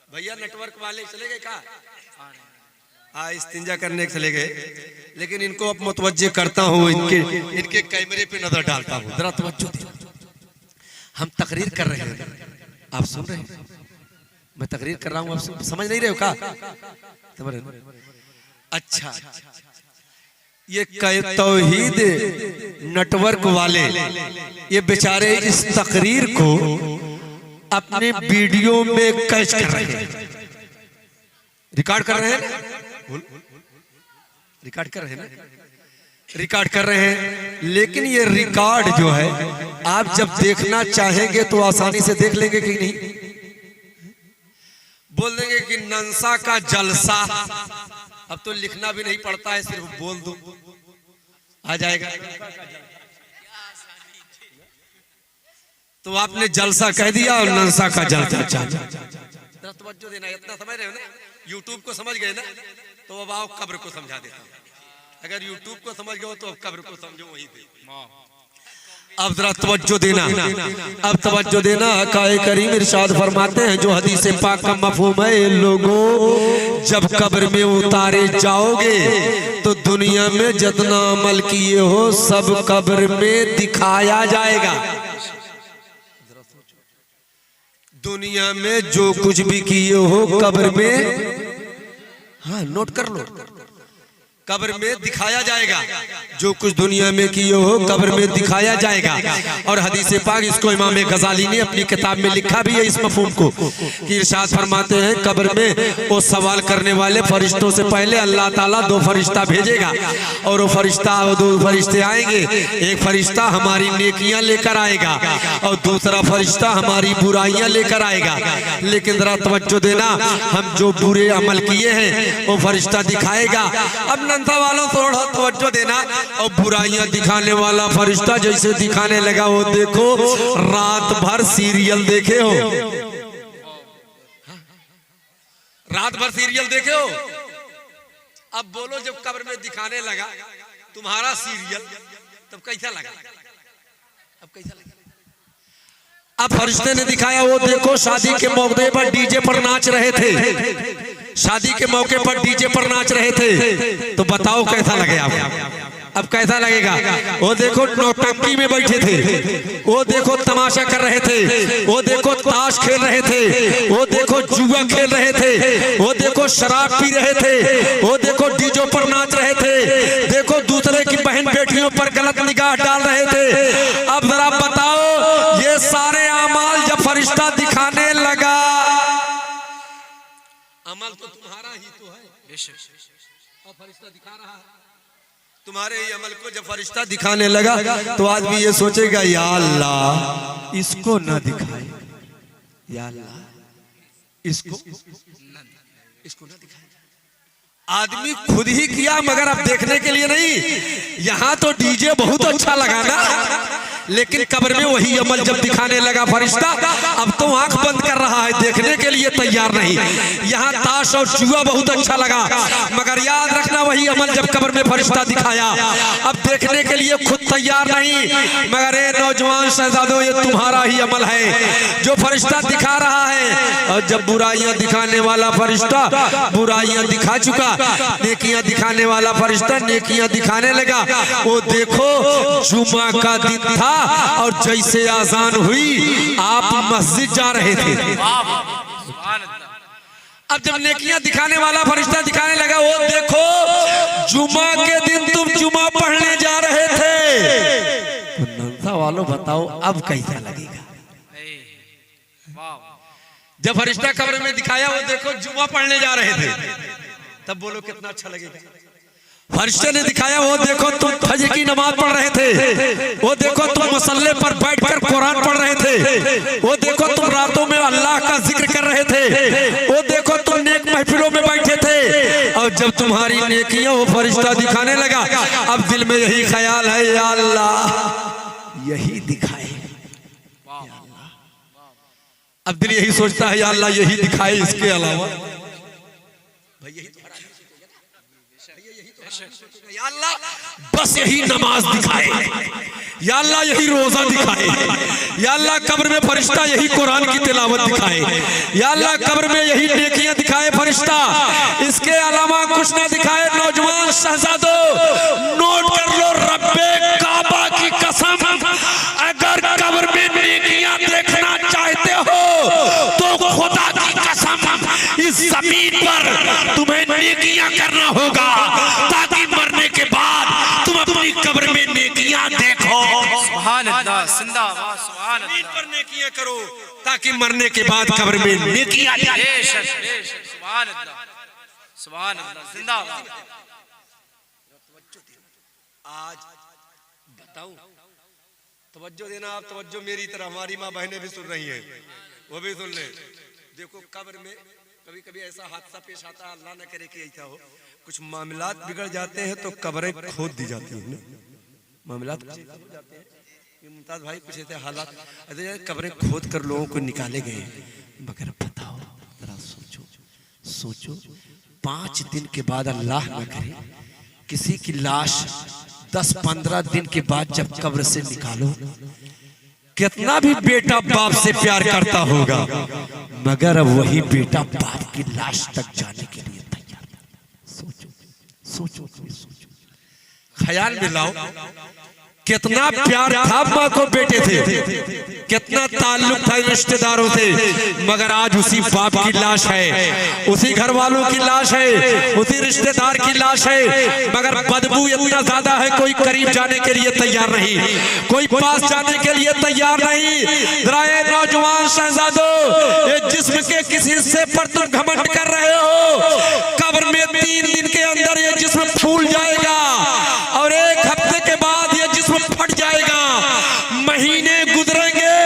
भैया, नेटवर्क वाले चले गए का? हाँ, इस्तिंजा करने के चले गए, लेकिन इनको अब मुतवज्जे करता हूँ, इनके कैमरे पे नजर डालता हूँ। जरा तवज्जो देना, हम तकरीर कर रहे हैं, आप सुन रहे हैं? मैं तकरीर कर रहा हूँ, आप समझ नहीं रहे हो का? अच्छा, ये तौहीद नेटवर्क वाले ये बेचारे इस तकरीर को अपने वीडियो में कैच कर रहे हैं, रिकॉर्ड कर रहे हैं, रिकॉर्ड कर रहे हैं ना, रिकॉर्ड कर रहे हैं। लेकिन ये रिकॉर्ड जो है, आप जब देखना चाहेंगे तो आसानी से देख लेंगे कि नहीं? बोल देंगे कि नंसा का जलसा, अब तो लिखना भी नहीं पड़ता है, सिर्फ बोल दो आ जाएगा। तो आपने जलसा कह दिया और नंसा का जलसा। तवज्जो देना, इतना समझ रहे हो ना? यूट्यूब को समझ गए ना, तो अब आओ कब्र को समझा देता हूं। अगर यूट्यूब को समझ गए तो अब कब्र को समझो, वही दे। अब जरा तवज्जो देना, अब तवज्जो देना। हक़ाए करीम इरशाद फरमाते हैं, जो हदीस पाक का मफ़हूम है, लोगों जब कब्र में उतारे जाओगे तो दुनिया में जितना अमल किए हो सब कब्र में दिखाया जाएगा। दुनिया में जो कुछ भी किए हो कब्र में, हाँ नोट कर लो, कब्र में दिखाया जाएगा। जो कुछ दुनिया में किए हो कब्र में दिखाया जाएगा। और हदीस पाक, इसको इमाम गजाली ने अपनी किताब में लिखा भी है इस मफहूम को, कि इरशाद फरमाते हैं, कब्र में वो सवाल करने वाले फरिश्तों से पहले अल्लाह ताला दो फरिश्ता भेजेगा, और वो दो फरिश्ते आएंगे। एक फरिश्ता हमारी नेकियां लेकर आएगा और दूसरा फरिश्ता हमारी बुराइयां लेकर आएगा। लेकिन जरा तवज्जो देना, हम जो बुरे अमल किए हैं वो फरिश्ता दिखाएगा। अब नंसा वालों थोड़ा तवज्जो देना, और बुराइयां दिखाने वाला फरिश्ता जैसे दिखाने लगा, वो देखो रात भर सीरियल देखे हो, रात भर सीरियल देखे हो। अब बोलो, जब कब्र में दिखाने लगा तुम्हारा सीरियल, तब कैसा लगा? अब कैसा लगा? अब फरिश्ते ने दिखाया, वो देखो शादी के मौके पर डीजे पर नाच रहे थे, शादी के मौके पर डीजे पर नाच रहे थे, तो बताओ कैसा लगे आपको? अब कैसा लगेगा? वो देखो नौटंकी में बैठे थे, वो देखो तमाशा कर रहे थे, वो देखो ताश खेल रहे थे, वो देखो जुआ खेल रहे थे, वो देखो शराब पी रहे थे, वो देखो डीजो पर नाच रहे थे, देखो दूसरे की बहन बेटियों पर गलत निगाह डाल रहे थे। अब जरा बताओ, ये सारे अमाल जब फरिश्ता दिखाने लगा, अमल तो तुम्हारा ही तो है, और फरिश्ता दिखा रहा है तुम्हारे ही अमल को। जब फरिश्ता दिखाने लगा तो आदमी ये सोचेगा, या अल्लाह इसको ना दिखाए, या अल्लाह इसको ना दिखाए। आदमी खुद ही किया, मगर अब देखने के लिए नहीं। यहाँ तो डीजे बहुत अच्छा लगा ना, लेकिन कब्र में वही अमल जब दिखाने लगा फरिश्ता, अब तो आंख बंद कर रहा है, देखने के लिए तैयार नहीं। यहाँ ताश और जुआ बहुत अच्छा लगा, मगर याद रखना वही अमल जब कब्र में फरिश्ता दिखाया, अब देखने के लिए खुद तैयार नहीं। मगर ये नौजवान शहजादों, ये तुम्हारा ही अमल है जो फरिश्ता दिखा रहा है। और जब बुराइयां दिखाने वाला फरिश्ता बुराइयां दिखा चुका, नेकियां दिखाने वाला फरिश्ता नेकियां दिखाने लगा। वो देखो जुमा का दिन था और जैसे आजान हुई आप मस्जिद जा रहे थे। अब जब नेकियां दिखाने वाला फरिश्ता दिखाने लगा, वो देखो जुमा के दिन तुम जुमा पढ़ने जा रहे थे। तो नंसा वालों बताओ अब कैसा लगेगा। जब फरिश्ता कब्र में दिखाया, वो देखो जुमा पढ़ने जा रहे थे, तब बोलो कितना अच्छा लगेगा। फरिश्ते ने दिखाया, वो देखो तुम फजर की नमाज पढ़ रहे थे, वो देखो तुम मसल्ले पर बैठकर कुरान पढ़ रहे थे, वो देखो तुम रातों में अल्लाह का जिक्र कर रहे थे, वो देखो तुम नेक महफिलों में बैठे थे। और जब तुम्हारी नेकियां वो फरिश्ता दिखाने लगा, अब दिल में यही ख्याल है, या अल्लाह यही दिखाए। अब दिल यही सोचता है, या अल्लाह यही दिखाए, इसके अलावा या अल्लाह बस यही नमाज दिखाए, या अल्लाह यही रोजा दिखाए, या अल्लाह कब्र में फरिश्ता यही कुरान की तिलावत दिखाए, या अल्लाह कब्र में यही नेकियां दिखाए फरिश्ता, इसके अलावा कुछ ना दिखाए। नौजवान शहजादों, नोट कर लो, रब्बे काबा की कसम, अगर कब्र में नेकियां देखना चाहते हो तो खुदा की कसम इस जमीन पर तुम्हें नेकियां करना होगा, ताकि मरने के बाद तुम अपनी कब्र में नेकियां देखो। सुभान अल्लाह, जिंदाबाद, सुभान अल्लाह। जमीन पर नेकियां करो ताकि मरने के बाद कब्र में नेकियां जाए। बेशक, बेशक, सुभान अल्लाह, सुभान अल्लाह, जिंदाबाद। आज बताऊं, तवज्जो देना, आप तवज्जो मेरी तरह, हमारी माँ बहनें भी सुन रही हैं, वो भी सुन ले। देखो कब्र में कभी कभी ऐसा हादसा पेश आता है, अल्लाह न करे कि ऐसा हो, कुछ मामलात बिगड़ जाते हैं तो कब्रें खोद दी जाती हैं। मामलात हो जाते हैं, मुमताज भाई कुछ ऐसे हालात, कब्रें खोद कर लोगों को निकाले गए। मगर बताओ, जरा सोचो सोचो, 5 दिन के बाद अल्लाह न करे किसी की लाश 10-15 दिन के बाद जब कब्र से निकालो, कितना भी बेटा बाप से प्यार करता होगा, मगर अब वही बेटा बाप की लाश तक जाने के लिए तैयार। सोचो सोचो सोचो, ख्याल में लाओ, कितना प्यार था माँ को बेटे थे, कितना ताल्लुक था रिश्तेदारों से, मगर आज उसी बाप की लाश है, उसी घर वालों की लाश है, उसी रिश्तेदार की लाश है, मगर बदबू इतना ज्यादा है, कोई करीब जाने के लिए तैयार नहीं, कोई पास जाने के लिए तैयार नहीं। जरा नौजवान शहजादों, ये जिस्म के किस हिस्से पर तुम घमंड कर रहे हो, कब्र में 3 दिन के अंदर ये जिस्म फूल जाएगा और 1 हफ्ते के बाद ये जिस्म फट जाएगा, महीने गुजरेंगे,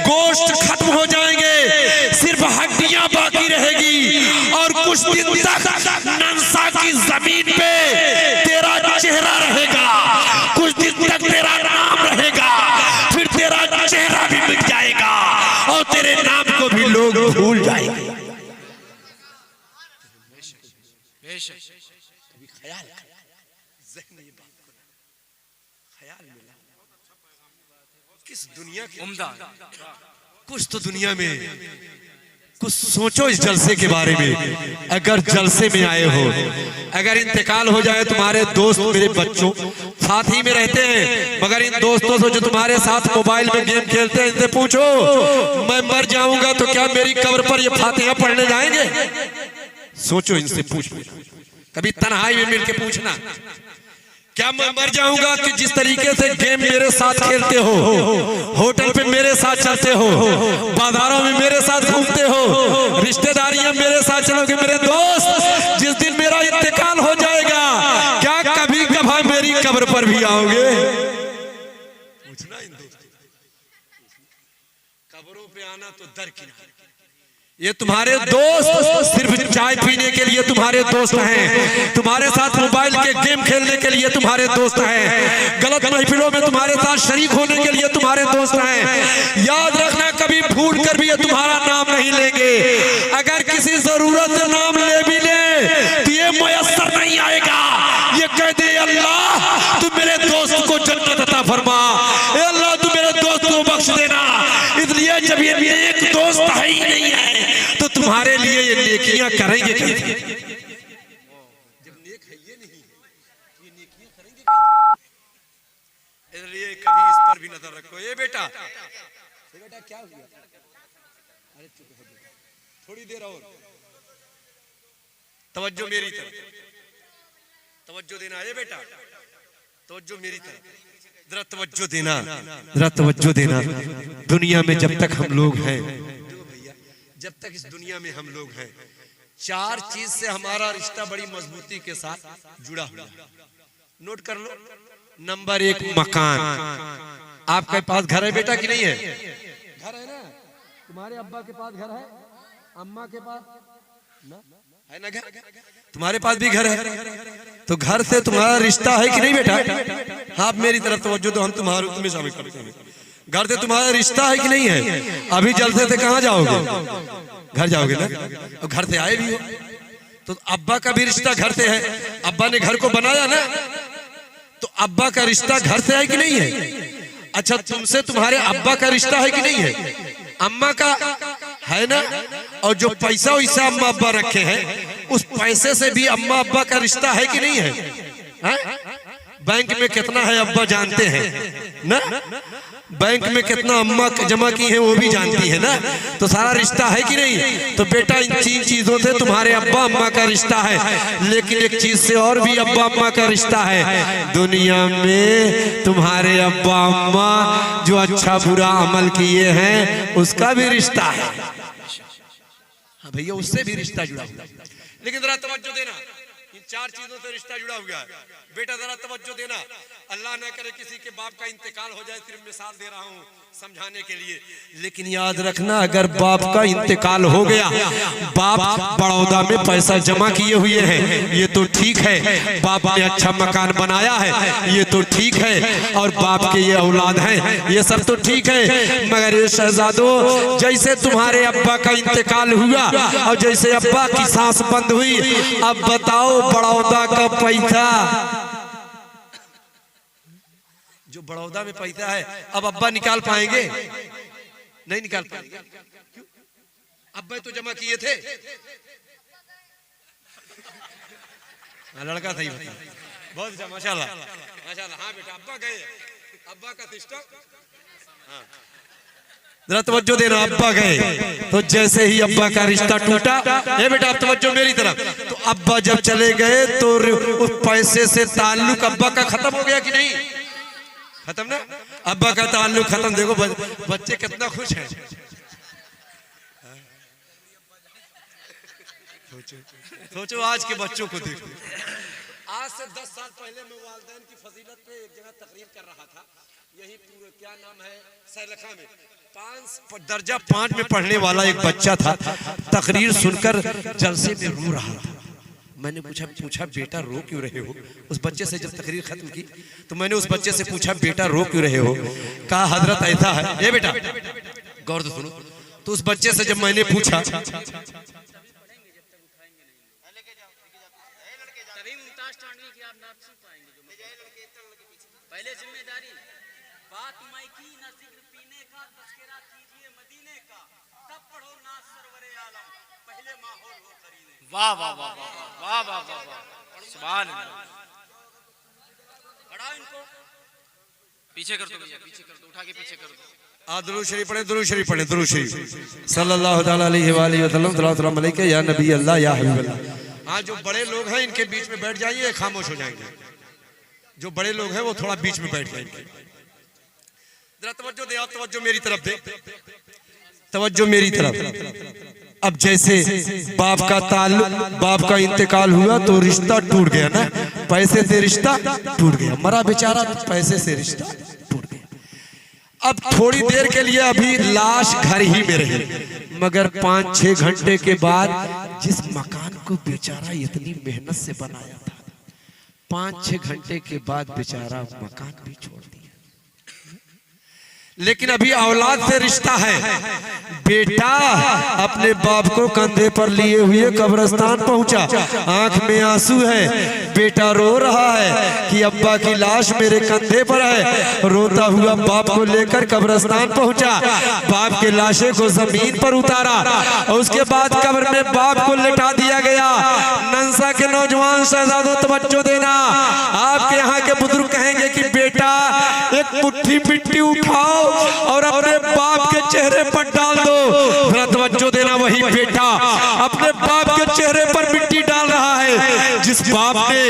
गोश्त खत्म हो जाएंगे, सिर्फ हड्डियां बाकी रहेगी, और कुछ दिन तक नंसा की जमीन पे तेरा चेहरा रहेगा, कुछ दिन तक तेरा नाम रहेगा, फिर तेरा चेहरा भी मिट जाएगा और तेरे नाम को भी लोग भूल जाएंगे। ख्याल किस दुनिया की उम्दा, कुछ तो दुनिया में कुछ सोचो इस जलसे के बारे में। अगर जलसे में आए हो, अगर इंतकाल हो जाए, तुम्हारे दोस्त मेरे बच्चों साथ ही में रहते हैं, मगर इन दोस्तों से जो तुम्हारे साथ मोबाइल में गेम खेलते हैं, इनसे पूछो मैं मर जाऊंगा तो क्या मेरी कब्र पर ये फातिहा पढ़ने जाएंगे? सोचो, इनसे पूछ, कभी तन्हाई में मिलके पूछना, क्या मैं मर जाऊंगा कि जिस तरीके से गेम मेरे साथ खेलते हो, होटल पे मेरे साथ चलते हो, बाजारों में मेरे साथ घूमते हो, रिश्तेदारियां मेरे साथ चलोगे मेरे दोस्त, जिस दिन मेरा इंतकाल हो जाएगा क्या कभी कभार मेरी कब्र पर भी आओगे? पूछना इन दोस्तों। कब्रों पे आना तो दरकिनार, ये तुम्हारे दोस्त सिर्फ चाय पीने के लिए तुम्हारे दोस्त हैं, तुम्हारे साथ मोबाइल के गेम खेलने के लिए तुम्हारे दोस्त हैं, गलत महफिलों में तुम्हारे साथ शरीक होने के लिए तुम्हारे दोस्त हैं। याद रखना, कभी भूल कर भी ये तुम्हारा नाम नहीं लेंगे। अगर किसी जरूरत से नाम ले भी ले तो ये मुयस्सर नहीं आएगा। ये कह दे, अल्लाह तू मेरे दोस्त को जन्नत अता फरमा, अल्लाह तू मेरे दोस्त को बख्श देना। इसलिए जब ये नेक दोस्त है ही नहीं है तो तुम्हारे लिए ये नेकियां करेंगे कैसे? जब नेक है ये नहीं तो ये नेकियां करेंगे कैसे? इसलिए कभी इस पर भी नजर रखो। ये बेटा क्या हुआ? अरे चुप हो जाओ, थोड़ी देर और तवज्जो मेरी तरफ, तवज्जो देना। ये बेटा तवज्जो मेरी तरफ, जरा तवज्जो देना, जरा तवज्जो देना। दुनिया में जब तक हम लोग हैं, जब तक इस दुनिया में हम लोग हैं, चार चीज से हमारा रिश्ता बड़ी मजबूती के साथ जुड़ा हुआ है। नोट कर लो। नंबर एक, मकान। आपके पास घर है बेटा कि नहीं है? घर है ना? तुम्हारे अब्बा के पास घर है, अम्मा के पास ना है ना घर? तुम्हारे पास भी घर है, तो घर से तुम्हारा रिश्ता है कि नहीं बेटा? आप मेरी तरफ तवज्जो दो, हम तुम्हें शामिल करते हैं। घर से तुम्हारा रिश्ता है कि नहीं है? अभी जलसे से कहाँ जाओगे? घर जाओगे ना? और घर से आए भी हो तो अब्बा का भी रिश्ता घर से है। अब्बा ने घर को बनाया ना, तो अब्बा का रिश्ता घर से है कि नहीं है? अच्छा, तुमसे तुम्हारे अब्बा का रिश्ता है कि नहीं है? अम्मा का है ना? और जो पैसा वैसा अम्मा अब्बा रखे हैं, उस पैसे से भी अम्मा अब्बा का रिश्ता है कि नहीं है? बैंक में कितना है अब्बा जानते हैं ना? बैंक में कितना अम्मा जमा की है वो भी जानती है ना? तो सारा रिश्ता है कि नहीं? तो बेटा इन तीन चीजों से तुम्हारे अब्बा अम्मा का रिश्ता है। लेकिन एक चीज से और भी अब्बा अम्मा का रिश्ता है। दुनिया में तुम्हारे अब्बा अम्मा जो अच्छा बुरा अमल किए हैं उसका भी रिश्ता है। हाँ भैया, उससे भी रिश्ता जुड़ा हुआ है। लेकिन जरा तवज्जो देना, इन चार चीजों से रिश्ता जुड़ा हुआ है। बेटा जरा तवज्जो देना। अल्लाह न करे किसी के बाप का इंतकाल हो जाए, सिर्फ मिसाल दे रहा हूँ समझाने के लिए। लेकिन याद रखना, अगर बाप का इंतकाल हो गया, बाप बड़ौदा में पैसा जमा किए हुए हैं, ये तो ठीक है। बाप ने अच्छा मकान बनाया है, ये तो ठीक है। और बाप के ये औलाद हैं, ये सब तो ठीक है। मगर ये शहजादों, जैसे तुम्हारे अब्बा का इंतकाल हुआ और जैसे अब्बा की सांस बंद हुई, अब बताओ बड़ौदा का पैसा, जो बड़ौदा में पैसा है, अब अब्बा निकाल पाएंगे? नहीं निकाल पाएंगे। क्यों? अब्बा तो जमा किए थे। लड़का सही बता, बहुत अच्छा, माशाल्लाह माशाल्लाह। हाँ बेटा, अब्बा गए, अब्बा का सिस्टम। हाँ, जरा तवज्जो देना। अब्बा गए तो जैसे ही अब्बा का रिश्ता टूटा, ये बेटा आप तवज्जो मेरी तरफ, तो अब्बा जब चले गए तो उस पैसे से ताल्लुक अब्बा का खत्म हो गया कि नहीं? खत्म ना? अब्बा का ताल्लुक खत्म। देखो बच्चे कितना खुश हैं। सोचो आज के बच्चों को देखो। आज से 10 साल पहले मैं वालिदैन की फजीलत पे एक जगह तकरीर कर रहा था, यही पूरे क्या नाम है, सैलखा में। दर्जा 5 में पढ़ने वाला एक बच्चा था, तकरीर सुनकर जलसे में रो रहा था। मैंने पूछा बेटा रो क्यों रहे हो? उस बच्चे से जब तकरीर खत्म की तो मैंने उस बच्चे से पूछा बेटा रो क्यों रहे हो? कहा हजरत ऐसा है। ये बेटा गौर से सुनो। तो उस बच्चे से जब मैंने पूछा, पहले जिम्मेदारी बात माइकी ना जिक्र पीने का, तस्करा कीजिए मदीने का, तब पढ़ो नाज सरवरे आलम, पहले माहौल हो करीने। वाह वाह वाह वाह वाह वाह वाह, सुभान अल्लाह। पढ़ाओ इनको, पीछे कर दो भैया, पीछे कर दो, उठा के पीछे कर दो। दुरूद शरीफ पढ़े, दुरूद शरीफ पढ़े, दुरूद शरीफ सल्लल्लाहु अलैहि वसल्लम, सल्लल्लाहु अलैहि या नबी अल्लाह या हबीब अल्लाह। हाँ, जो बड़े लोग हैं इनके बीच में बैठ जाइए, खामोश हो जाएंगे। जो बड़े लोग हैं वो थोड़ा बीच में बैठ जाएंगे। जरा तवज्जो दे, आप तवज्जो मेरी तरफ दे, तवज्जो मेरी तरफ। अब जैसे बाप का ताल्लुक, बाप का इंतकाल हुआ तो रिश्ता टूट गया ना, पैसे से रिश्ता टूट गया। मरा बेचारा तो पैसे से रिश्ता टूट गया। अब थोड़ी देर के लिए अभी लाश घर ही में रही, मगर 5-6 घंटे के बाद जिस मकान को बेचारा इतनी मेहनत से बनाया था, 5-6 घंटे के बाद बेचारा मकान भी छोड़ दिया। लेकिन अभी औलाद से रिश्ता है। बेटा अपने बाप को कंधे पर लिए हुए कब्रिस्तान पहुंचा, आंख में आंसू है, बेटा रो रहा है कि अब्बा की लाश मेरे कंधे पर है। रोता हुआ बाप को लेकर कब्रिस्तान पहुंचा, बाप के लाशे को जमीन पर उतारा और उसके बाद कब्र में बाप को लिटा दिया गया। नंसा के नौजवान शहजादों तवज्जो देना, आपके यहाँ के बुजुर्ग कहेंगे कि बेटा एक मुट्ठी मिट्टी उठाओ और अपने बाप के चेहरे पर डाल दो। जरा तवज्जो देना, वही बेटा अपने बाप के चेहरे पर मिट्टी डाल रहा है जिस बाप ने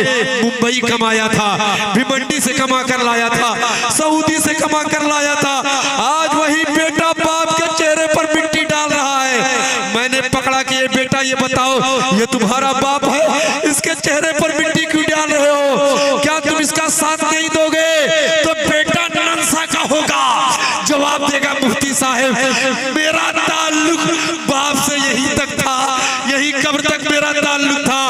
मुंबई कमाया था, भिवंडी से कमा कर लाया था, सऊदी से कमा कर लाया था। आज वही बेटा बाप के चेहरे पर मिट्टी डाल रहा है। मैंने पकड़ा कि ये बेटा ये बताओ, ये तुम्हारा बाप है, इसके चेहरे पर मिट्टी क्यों डाल रहे हो? क्या तुम इसका साथ नहीं दोगे तो बेटा नंसा का होगा। जवाब देगा मुफ्ती साहब, मेरा ताल्लुक बाप से यही तक था, यही कब्र तक मेरा ताल्लुक था।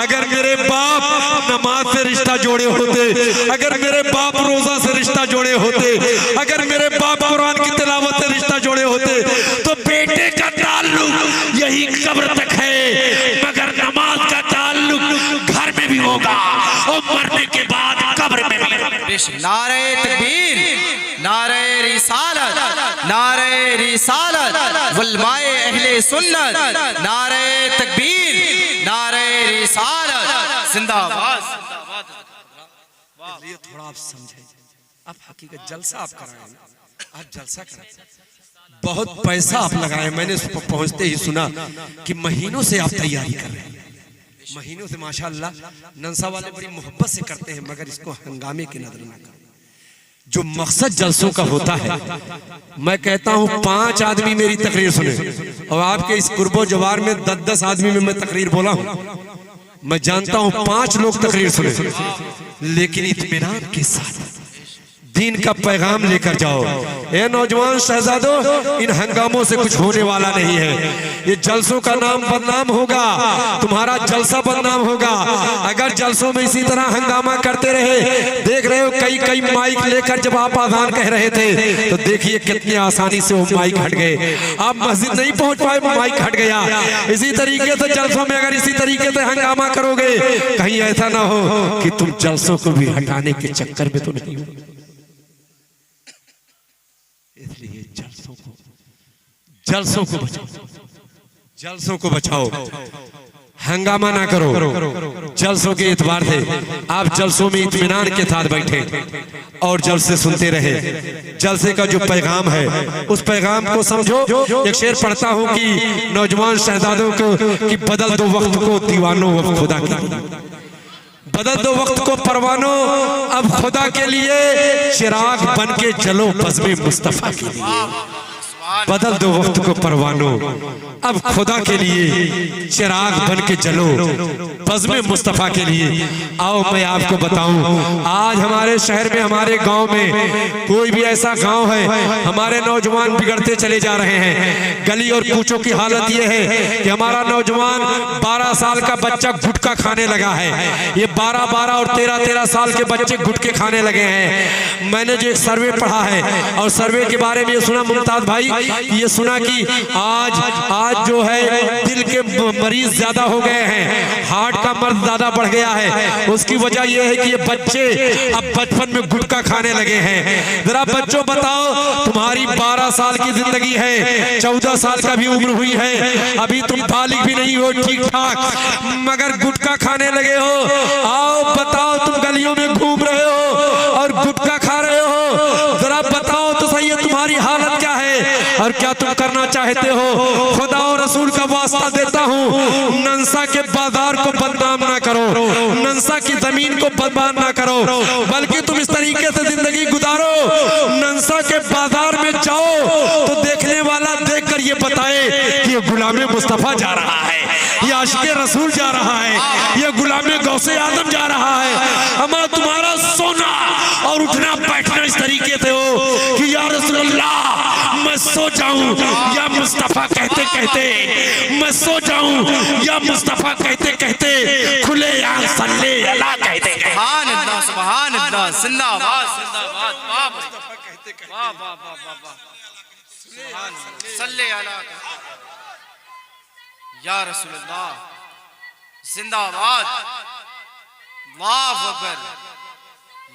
अगर मेरे बाप नमाज से रिश्ता जोड़े होते, अगर मेरे बाप रोजा से रिश्ता जोड़े होते, अगर मेरे बाप कुरान की तिलावत से रिश्ता जोड़े होते, तो बेटे का ताल्लुक यही कब्र तक है, मगर नमाज का ताल्लुक घर में भी होगा और मरने के बाद कब्र में भी। नारे तकबीर, नारे रिसालत, नारे रिसालत, उलमाए अहले सुन्नत, नारे तकबीर, नारे रिसालत, जिंदाबाद। ये थोड़ा आप समझे, आप हकीकत जलसा आप कराएं, आप जलसा कराएं, बहुत पैसा आप लगाए। मैंने उस पर पहुंचते ही सुना कि महीनों से आप तैयारी कर रहे हैं, महीनों से। माशाअल्लाह नंसा वाले बड़ी मोहब्बत से करते हैं, मगर इसको हंगामे की नजर ना करें। जो मकसद जलसों का होता है, मैं कहता हूं 5 आदमी मेरी तकरीर सुने, और आपके इस कुर्बो जवार में 10-10 आदमी में मैं तकरीर बोला हूं, मैं जानता हूं 5 लोग तकरीर सुने, लेकिन इत्मीनान के साथ दीन का पैगाम लेकर जाओ। ए नौजवान शहजादों, इन हंगामों से कुछ होने वाला नहीं है। ये जलसों का नाम बदनाम होगा, तुम्हारा जलसा बदनाम होगा अगर जलसों में इसी तरह हंगामा करते रहे। देख रहे हो कई माइक लेकर जब आप आजान कह रहे थे तो देखिए कितनी आसानी से वो माइक हट गए। आप मस्जिद नहीं पहुंच पाए, माइक हट गया। इसी तरीके से जलसों में अगर इसी तरीके से हंगामा करोगे, कहीं ऐसा ना हो कि तुम जलसों को भी हटाने के चक्कर में तो नहीं हो। इसलिए जलसों को बचाओ, जलसों को बचाओ, हंगामा ना करो। जलसों के एतबार से आप जलसों में इत्मीनान के साथ बैठे और जलसे सुनते रहे। जलसे का जो पैगाम है उस पैगाम को समझो। एक शेर पढ़ता हूं कि नौजवान शहजादों को कि बदल दो वक्त को दीवानों अब खुदा के लिए, बदल दो वक्त को परवानो अब खुदा के लिए, चिराग बन के चलो बज़्म मुस्तफा के लिए। बदल दो वक्त को परवानो अब खुदा के लिए, चिराग बन के चलो बज़्म मुस्तफा के लिए। आओ मैं आपको बताऊं, आज हमारे शहर में, हमारे गांव में, कोई भी ऐसा गांव है, हमारे नौजवान बिगड़ते चले जा रहे हैं। गली और कूचों की हालत यह है कि हमारा नौजवान 12 साल का बच्चा गुटखा खाने लगा है। ये 12-12 और 13-13 साल के बच्चे गुटखे खाने लगे हैं। मैंने जो एक सर्वे पढ़ा है और सर्वे के बारे में ये सुना मुमताज भाई, ये सुना कि आज जो है दिल के मरीज ज्यादा हो गए हैं, हार्ट का मर्ज ज्यादा बढ़ गया है। उसकी वजह यह है कि ये बच्चे अब बचपन में गुटखा खाने लगे हैं। जरा बच्चों बताओ, तुम्हारी 12 साल की जिंदगी है, 14 साल का भी उम्र हुई है, अभी तुम बालिग भी नहीं हो ठीक ठाक, मगर गुटखा खाने लगे हो। आओ बताओ, तुम गलियों में घूम रहे हो और गुटखा खा रहे हो। जरा बताओ तो सही है तुम्हारी हालत क्या है और क्या तुम करना चाहते हो। खुदा और रसूल का वास्ता देता हूँ, नंसा के बाजार को बदनाम ना करो, नंसा की जमीन को बदनाम ना करो, बल्कि तुम इस तरीके से जिंदगी गुजारो। नंसा के बाजार में जाओ तो देखने वाला देखकर ये बताए कि ये गुलाम मुस्तफा जा रहा है, ये आशिक़े रसूल जा रहा है, ये गुलाम गौसे आजम जा रहा है। हमारा तुम्हारा सोना और उठना बैठना इस तरीके से हो कि या रसूल सो जाऊं या मुस्तफा कहते कहते, मैं सो जाऊं या मुस्तफा कहते कहते, खुले आंख सल्ले अला कहते कहते। सुभान अल्लाह, सुभान अल्लाह, जिंदाबाद जिंदाबाद, वाह वाह वाह वाह वाह, सुभान अल्लाह, सल्ले अला या रसूल अल्लाह, जिंदाबाद, अल्लाहु अकबर,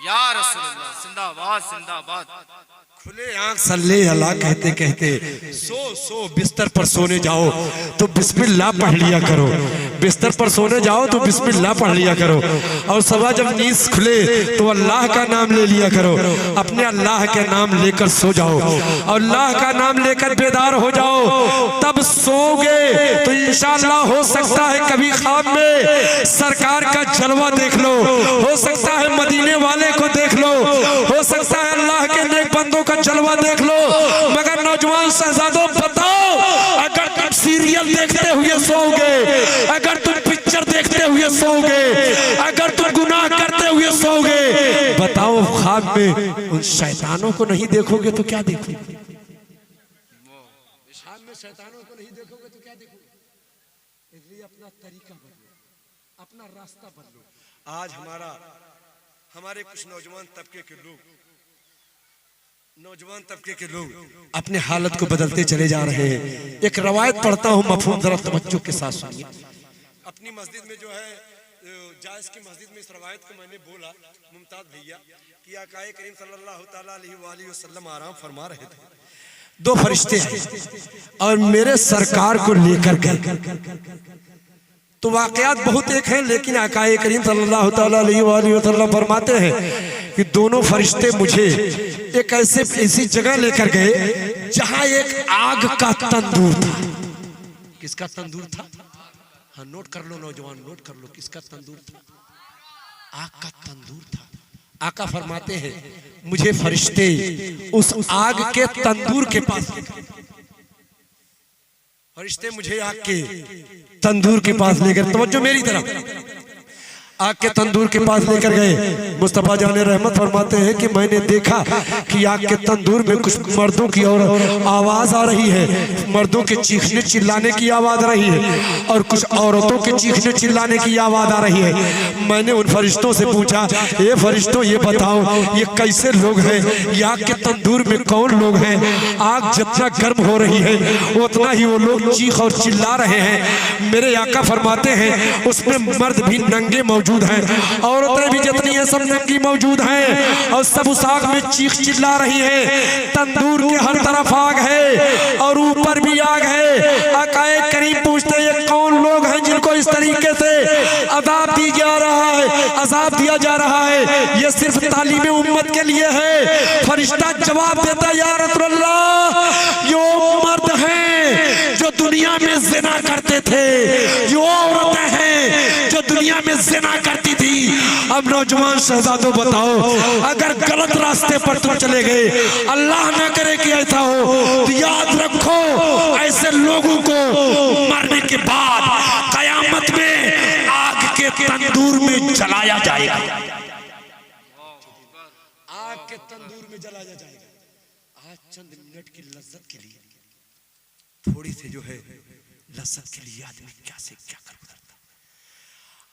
या रसूल अल्लाह, जिंदाबाद जिंदाबाद। खुले आंख सल्ले अला कहते कहते, सो बिस्तर पर सोने जाओ तो बिस्मिल्लाह पढ़ लिया करो, बिस्तर पर सोने जाओ तो बिस्मिल्लाह पढ़ लिया करो, और सुबह जब नींद खुले तो अल्लाह का नाम ले लिया करो, अपने अल्लाह के नाम लेकर सो जाओ, और अल्लाह का नाम लेकर बेदार हो जाओ, तब सोओगे तो इंशाअल्लाह हो सकता है कभी ख्वाब में सरकार का जलवा देख लो, हो सकता है मदीने वाले को देख लो, हो सकता है अल्लाह के नेक बंदों का जलवा देख लो। मगर नौजवान शहजादों बताओ, अगर तुम सीरियल देखते हुए सोओगे, अगर तुम पिक्चर देखते हुए सोओगे, अगर तुम गुनाह करते हुए सोओगे, बताओ ख्वाब में उन शैतानों को नहीं देखोगे तो क्या देखोगे? ख्वाब में शैतानों को नहीं देखोगे तो क्या देखोगे? इसलिए अपना तरीका बदलो, अपना रास्ता बदलो। आज हमारे कुछ नौजवान तबके के लोग अपने हालत को बदलते चले जा रहे हैं। एक रवायत पढ़ता हूँ, मफहूम जरा तवज्जो के साथ सुनिए। अपनी मस्जिद में जो है, जायज की मस्जिद में इस रवायत को मैंने बोला मुमताज भैया कि आकाए करीम सल्लल्लाहु ताला अलैहि वसल्लम आराम फरमा रहे थे, दो फरिश्ते आए और मेरे सरकार को लेकर गए। तो वाकयात बहुत एक हैं, लेकिन आकाए करीम सल्लल्लाहु ताला अलैहि वसल्लम फरमाते हैं कि दोनों फरिश्ते मुझे एक ऐसी जगह लेकर गए जहां एक आग का तंदूर था। किसका तंदूर था? हाँ, नोट कर लो नौजवान, नोट कर लो, किसका तंदूर था? आग का तंदूर था। आका फरमाते हैं मुझे फरिश्ते उस आग के तंदूर के पास, फरिश्ते मुझे आग के तंदूर के पास लेकर, तवज्जो मेरी तरफ, आग के तंदूर के पास लेकर गए। मुस्तफा जाने रहमत फरमाते हैं कि मैंने देखा कि आग के तंदूर में कुछ मर्दों की और आवाज आ रही है, मर्दों के चीखने चिल्लाने की आवाज आ रही है, और कुछ औरतों के चीखने चिल्लाने की आवाज आ रही है। मैंने उन फरिश्तों से पूछा, ये फरिश्तों ये बताओ ये कैसे लोग हैं, ये आग के तंदूर में कौन लोग हैं? आग जितना गर्म हो रही है उतना ही वो लोग चीख और चिल्ला रहे हैं। मेरे आका फरमाते हैं उसमें मर्द भी नंगे मौजूद हैं, औरतें भी जितनी हैं सब नंगी मौजूद हैं, और सब उस आग में चीख चिल्ला रही हैं। तंदूर के हर तरफ आग है और ऊपर भी आग है। आकाए करीम पूछते ये कौन लोग हैं जिनको इस तरीके से अजाब दिया जा रहा है, अजाब दिया जा रहा है? ये सिर्फ तालीम उम्मत के लिए है। फरिश्ता जवाब देता या रसूल अल्लाह, ये मर्द हैं जो दुनिया में ज़िना करते थे, ये औरतें हैं जो दुनिया में ज़िना करती थी। अब नौजवान शहजादों बताओ, अगर गलत रास्ते पर तुम चले गए, अल्लाह ना करे कि ऐसा हो, तो याद रखो ऐसे लोगों को मरने के बाद कयामत में आग के तंदूर में जलाया जाएगा। आग के तंदूर में जलाया जाएगा। आज चंद मिनट की लज्जत के लिए, थोड़ी सी जो है लज्जत के लिए आदमी क्या से क्या कर गुजरता।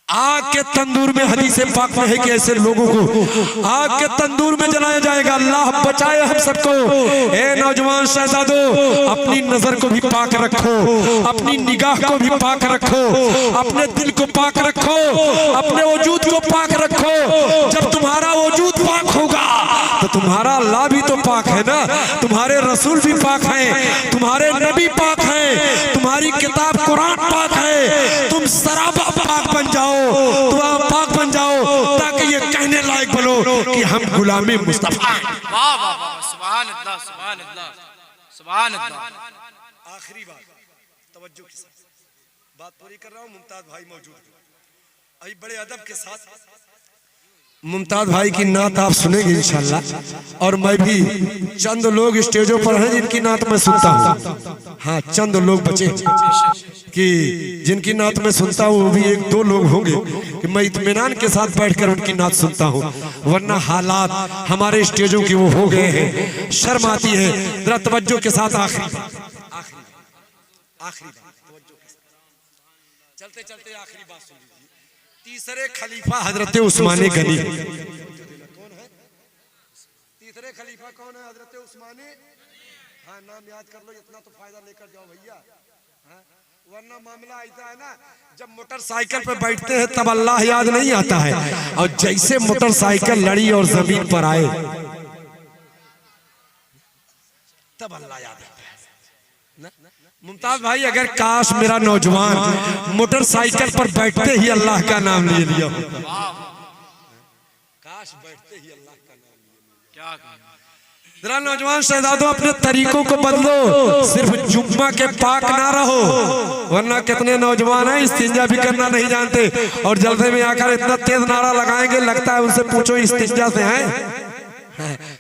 आग के तंदूर में हदीस पाक में है कि ऐसे लोगों को आग के तंदूर में जलाया जाएगा। अल्लाह बचाए हम सबको। ए नौजवान शहजादों, अपनी नजर को भी पाक रखो, अपनी निगाह को भी पाक रखो, अपने दिल को पाक रखो, अपने वजूद को पाक रखो। जब तुम्हारा वजूद पाक होगा तो तुम्हारा अल्लाह भी तो पाक है ना, तुम्हारे रसूल भी पाक हैं, तुम्हारे नबी पाक हैं, तुम्हारी किताब कुरान पाक है। तुम सराबा पाक बन जाओ, तुम पाक बन जाओ, ताकि ये कहने लायक बनो कि हम गुलामी मुस्तफा। वाह वाह वाह, सुभान अल्लाह, सुभान अल्लाह, सुभान अल्लाह। आखिरी बात, तवज्जो के साथ बात पूरी कर रहा हूँ। मुमताज भाई मौजूद हैं, अभी बड़े अदब के साथ मुमताज भाई की नात आप सुनेंगे इंशाल्लाह। और मैं भी चंद लोग स्टेजों पर हैं जिनकी नात मैं सुनता हूँ। हाँ, चंद लोग बचे कि जिनकी नात मैं सुनता हूँ वो भी एक दो लोग होंगे कि मैं इत्मीनान के साथ बैठकर उनकी नात सुनता हूँ, वरना हालात हमारे स्टेजों की वो हो गए हैं, शर्म आती है। जरा तवज्जो के साथ आखिरी बात चलते चलते आखिरी बात सुन लीजिए। तीसरे खलीफा हजरत उस्मान गनी। कौन है तीसरे खलीफा? कौन है? हजरत उस्मान। हाँ, नाम याद कर लो, इतना तो फायदा लेकर जाओ भैया, हाँ? वरना मामला ऐसा है ना, जब मोटरसाइकिल पे बैठते हैं तब अल्लाह याद नहीं आता है, और जैसे मोटरसाइकिल लड़ी और जमीन पर आए तब अल्लाह याद आता है। मुमताज भाई, अगर काश मेरा नौजवान मोटरसाइकिल पर बैठते ही अल्लाह का नाम ले लिया, काश बैठते ही अल्लाह का नाम ले लिया। जरा नौजवान शहजादों, अपने तरीकों को बदलो, सिर्फ जुम्मा के पाक ना रहो, वरना कितने नौजवान हैं इस्तिंजा भी करना नहीं जानते और जलसे में आकर इतना तेज नारा लगाएंगे, लगता है उनसे पूछो इस्तिंजा से हैं।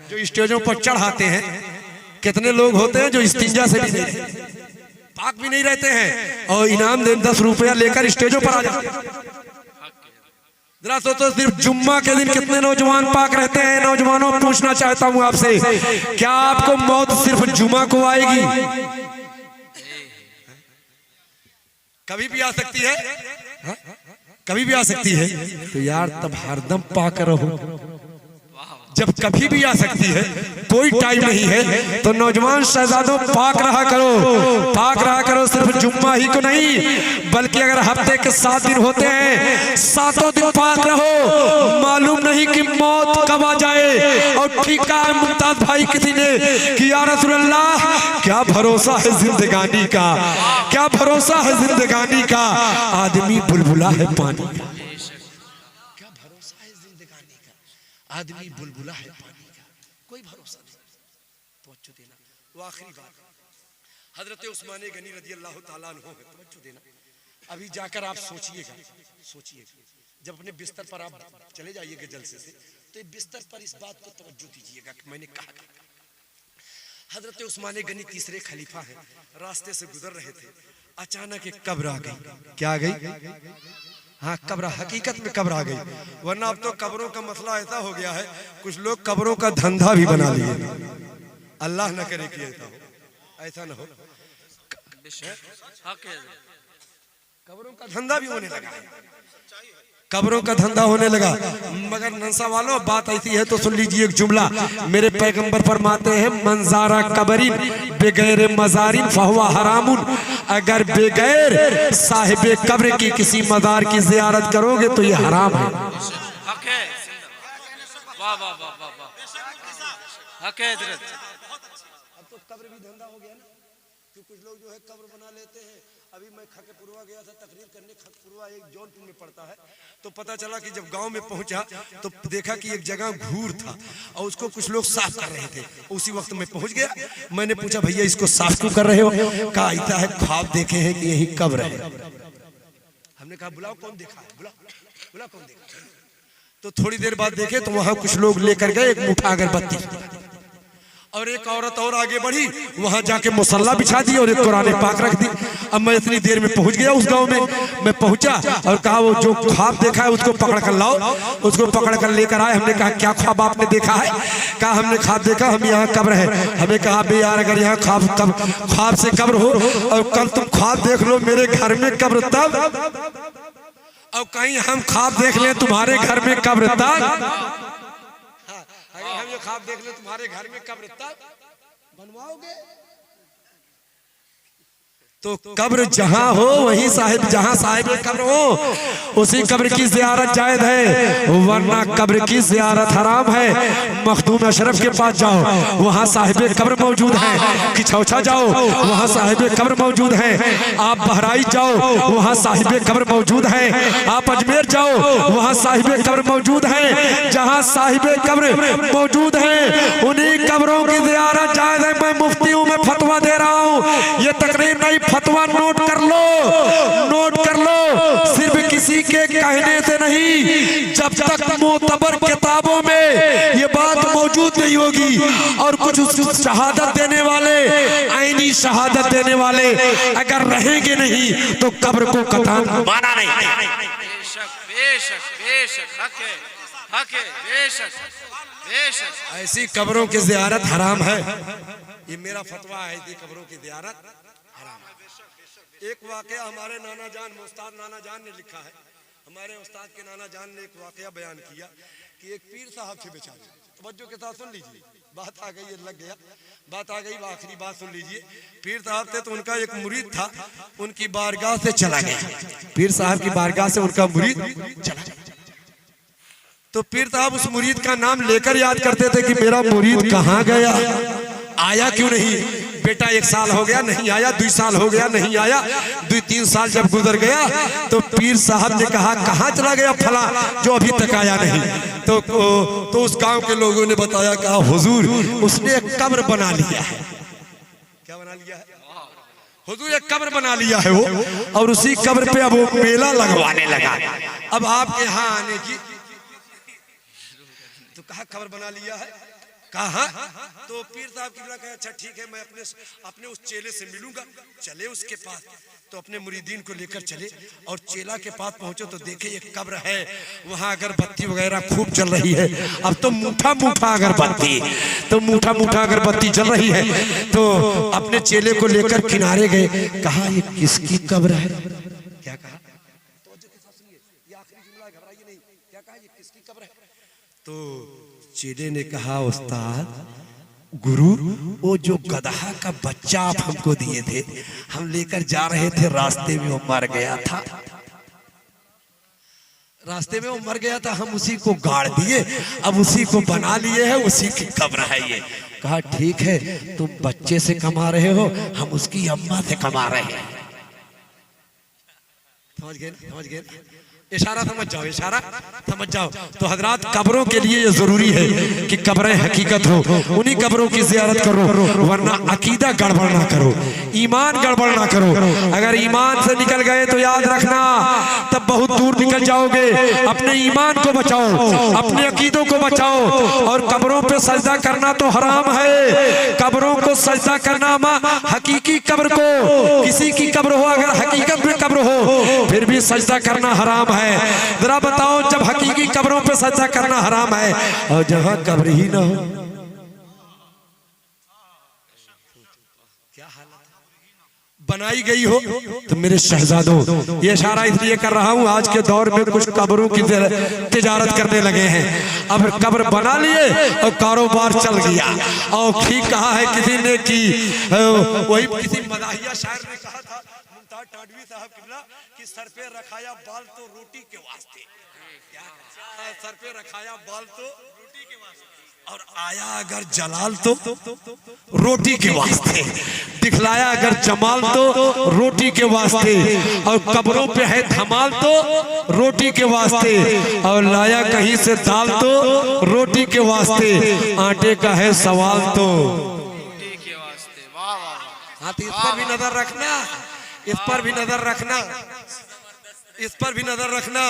जो स्टेजों पर चढ़ाते हैं, कितने लोग होते हैं जो इस्तिंजा से भी नहीं, पाक भी नहीं रहते हैं, और इनाम दे 10 रुपया लेकर स्टेजों पर आ जाते हैं। जरा सोचो, सिर्फ जुम्मा के दिन कितने नौजवान पाक रहते हैं। नौजवानों, पूछना चाहता हूं आपसे, क्या आपको मौत सिर्फ जुम्मा को आएगी? कभी भी आ सकती है, हा? कभी भी आ सकती है, तो यार तब हरदम पाक रहो। जब कभी भी आ सकती है, कोई टाइम नहीं है, तो नौजवान शहजादों पाक रहा करो, पाक रहा करो। सिर्फ जुम्मा ही को नहीं, बल्कि अगर हफ्ते के 7 दिन होते हैं, 7 दिन पाक रहो। मालूम नहीं कि मौत कब आ जाए। और ठीक है मुमताज भाई किसी ने कि या रसूल अल्लाह, क्या भरोसा है जिंदगानी का, क्या भरोसा है जिंदगानी का, आदमी बुलबुला है पानी का। आदमी बुलबुला है पानी का, कोई भरोसा नहीं। तवज्जो देना, वो आखिरी बात हजरत उस्मान गनी रज़ी अल्लाह ताला अन्हु है। तवज्जो देना, अभी जाकर आप सोचिएगा, जब अपने बिस्तर पर आप चले जाइएगा जलसे से, तो बिस्तर पर इस बात को तवज्जो दीजिएगा कि मैंने कहा हजरत उस्मान गनी तीसरे खलीफा है, रास्ते से गुजर रहे थे, अचानक एक कब्र आ गई। क्या आ गई? हाँ, कब्र, हकीकत में कब्र आ गई, वरना अब तो कब्रों का मसला ऐसा हो गया है, कुछ लोग कब्रों का धंधा भी बना लिए। अल्लाह न करे कि ऐसा न हो, कब्रों का धंधा भी होने लगा है, कब्रों का धंधा होने लगा। मगर नंसा वालों, बात ऐसी है तो सुन लीजिए एक जुमला। मेरे पैगंबर फरमाते हैं, मंजारा कबरिन बेगैर मजारिन फहुवा हरामुन। अगर बेगैर साहिबे कब्र की किसी मजार की जियारत करोगे तो ये हराम है। वाह वाह वाह वाह वाह, हक है हजरत। अब तो कब्र भी धंधा हो गया ना, कि कुछ लोग जो है कब्र बना लेते हैं। अभी मैं खकेपुरवा गया था तकरीर करने, खकेपुरवा एक जौनपुर में पड़ता है, तो पता चला कि जब गांव में पहुंचा तो देखा कि एक जगह घूर था और उसको कुछ लोग साफ कर रहे थे। उसी वक्त मैं पहुंच गया, मैंने पूछा भैया इसको साफ क्यों कर रहे हो? कहा ऐसा है, ख्वाब देखे हैं कि यही कब्र है। हमने कहा बुलाओ कौन देखा है, बुलाओ कौन देखा। तो थोड़ी देर बाद देखे तो वहां कुछ लोग लेकर गए एक मुठा अगरबत्ती, और एक औरत और आगे बढ़ी, वहां जाके मुसल्ला बिछा दी और एक कुरान पाक रख दी। अब मैं इतनी देर में पहुंच गया उस गांव में। मैं पहुंचा और कहा वो जो ख्वाब देखा है उसको पकड़ कर लाओ। उसको पकड़ कर लेकर आए। हमने कहा क्या ख्वाब आपने देखा है? कहा हमने ख्वाब देखा हम यहाँ कब्र है। हमें कहा बे यार, अगर यहाँ ख्वाब से कब्र हो और कल तुम ख्वाब देख लो मेरे घर में कब्र, तब और कहीं हम ख्वाब देख लें तुम्हारे घर में कब्र, तब अगर हम ये ख्वाब देख ले तुम्हारे घर में कब्र, तब बनवाओगे? तो कब्र जहां हो वहीं साहिब, जहां साहिब कब्र हो उसी कब्र की जियारत जायज है, वरना कब्र की जियारत हराम है। मखदूम अशरफ के पास जाओ, वहां साहिब कब्र मौजूद है। किछौछा जाओ, वहां साहिब कब्र मौजूद है। आप बहराइच जाओ, वहां साहिब कब्र मौजूद है। आप अजमेर जाओ, वहां साहिब कब्र मौजूद है। जहां साहिब कब्र मौजूद है उन्हीं कब्रों की जियारत जायज है। मैं मुफ्ती हूं, मैं फतवा दे रहा हूं, ये तकरीर नहीं, फतवा नोट कर लो, नोट कर लो। सिर्फ किसी के कहने से नहीं, जब तक मोतबर किताबों में ये बात मौजूद मौजूद नहीं होगी, और कुछ उसको शहादत देने वाले, आईनी शहादत देने वाले अगर रहेंगे नहीं तो कब्र को कतान माना नहीं। बेशक बेशक बेशक हक है, हक है, बेशक बेशक। ऐसी कब्रों की ज़ियारत हराम है, ये मेरा फतवा है, ऐसी कब्रों की ज़ियारत हराम है। एक वाकया हमारे नाना जान, उस्ताद नाना जान ने लिखा है, हमारे उस्ताद के नाना जान ने एक वाकया बयान किया कि एक पीर साहब थे बेचारे, तवज्जो के साथ सुन लीजिए, बात आ गई, ये लग गया, बात आ गई, आखिरी बात सुन लीजिए। पीर साहब थे तो उनका एक मुरीद था, उनकी बारगाह से चला गया, पीर साहब की बारगाह से उनका मुरीद चला गया। तो पीर साहब उस मुरीद का नाम लेकर याद करते थे कि मेरा मुरीद कहाँ गया, आया क्यों नहीं, बेटा 1 साल हो गया नहीं आया, 2 साल हो गया नहीं आया, 2-3 साल जब गुजर गया तो पीर साहब ने कहा कहाँ चला गया फला जो अभी तक आया नहीं। तो उस गांव के लोगों ने बताया, कहा हुजूर उसने एक कब्र बना लिया है। क्या बना लिया है? हुजूर एक कब्र बना लिया है वो, और उसी कब्र पे अब वो मेला लगवाने लगा। अब आपके यहाँ आने की तो कहा कब्र बना लिया है, कहा तो पीर साहब की कहा अच्छा ठीक है, मैं अपने उस चेले से मिलूंगा। चले उसके पास, तो अपने मुरीदीन को लेकर चले और चेला के पास पहुंचे तो देखे एक कब्र है, वहां अगरबत्ती वगैरह खूब चल रही है। अब तो मूठा मूठा अगरबत्ती चल रही है। तो अपने चेले को लेकर किनारे गए, कहा ये किसकी कब्र है? क्या कहा? क्या कहा, ये किसकी कब्र है? तो चेले ने कहा, उस्ताद गुरु वो जो गधा का बच्चा आप हमको दिए थे, हम लेकर जा रहे थे, रास्ते में वो मर गया था, रास्ते में वो मर गया था, हम उसी को गाड़ दिए, अब उसी को बना लिए हैं, उसी की कब्र है ये। कहा ठीक है, तुम बच्चे से कमा रहे हो, हम उसकी अम्मा से कमा रहे हैं। समझ गए? इशारा समझ जाओ, इशारा समझ जाओ। तो हजरात कब्रों के लिए ये जरूरी है कि कब्रें हकीकत हो, उन्हीं कब्रों की जियारत करो, वरना अकीदा गड़बड़ ना करो, ईमान गड़बड़ ना करो। अगर ईमान से निकल गए तो याद रखना तब बहुत दूर निकल जाओगे। अपने ईमान को बचाओ, अपने अकीदों को बचाओ। और कब्रों पे सजदा करना तो हराम है, कब्रों को सजदा करना, हकीकी कब्र को, किसी की कब्र हो, अगर हकीकत में कब्र हो फिर भी सजदा करना हराम है। जरा बताओ, जब हकीकी कब्रों पे सजदा करना हराम है और जहां कब्र ही ना हो, क्या हालत बनाई गई हो। तो मेरे शहजादों, ये इशारा इसलिए कर रहा हूं, आज के दौर में कुछ कब्रों की तिजारत करने लगे हैं। अब कब्र बना लिए और कारोबार चल गया। और ठीक कहा है किसी ने कि वही किसी मदाहिया शायर ने कहा था, टाडवी साहब किबला, कि सर पे रखाया बाल तो रोटी के वास्ते, सर पे रखाया बाल तो रोटी के वास्ते, और आया अगर जलाल तो रोटी के वास्ते, दिखलाया अगर जमाल तो रोटी के वास्ते, और कब्रों पे है धमाल तो रोटी के वास्ते, और लाया कहीं से दाल तो रोटी के वास्ते, आटे का है सवाल तो रोटी के वास्ते। वाह वाह। हाँ, तो इस पर भी नजर रखना, इस पर भी नजर रखना, इस पर भी नजर रखना,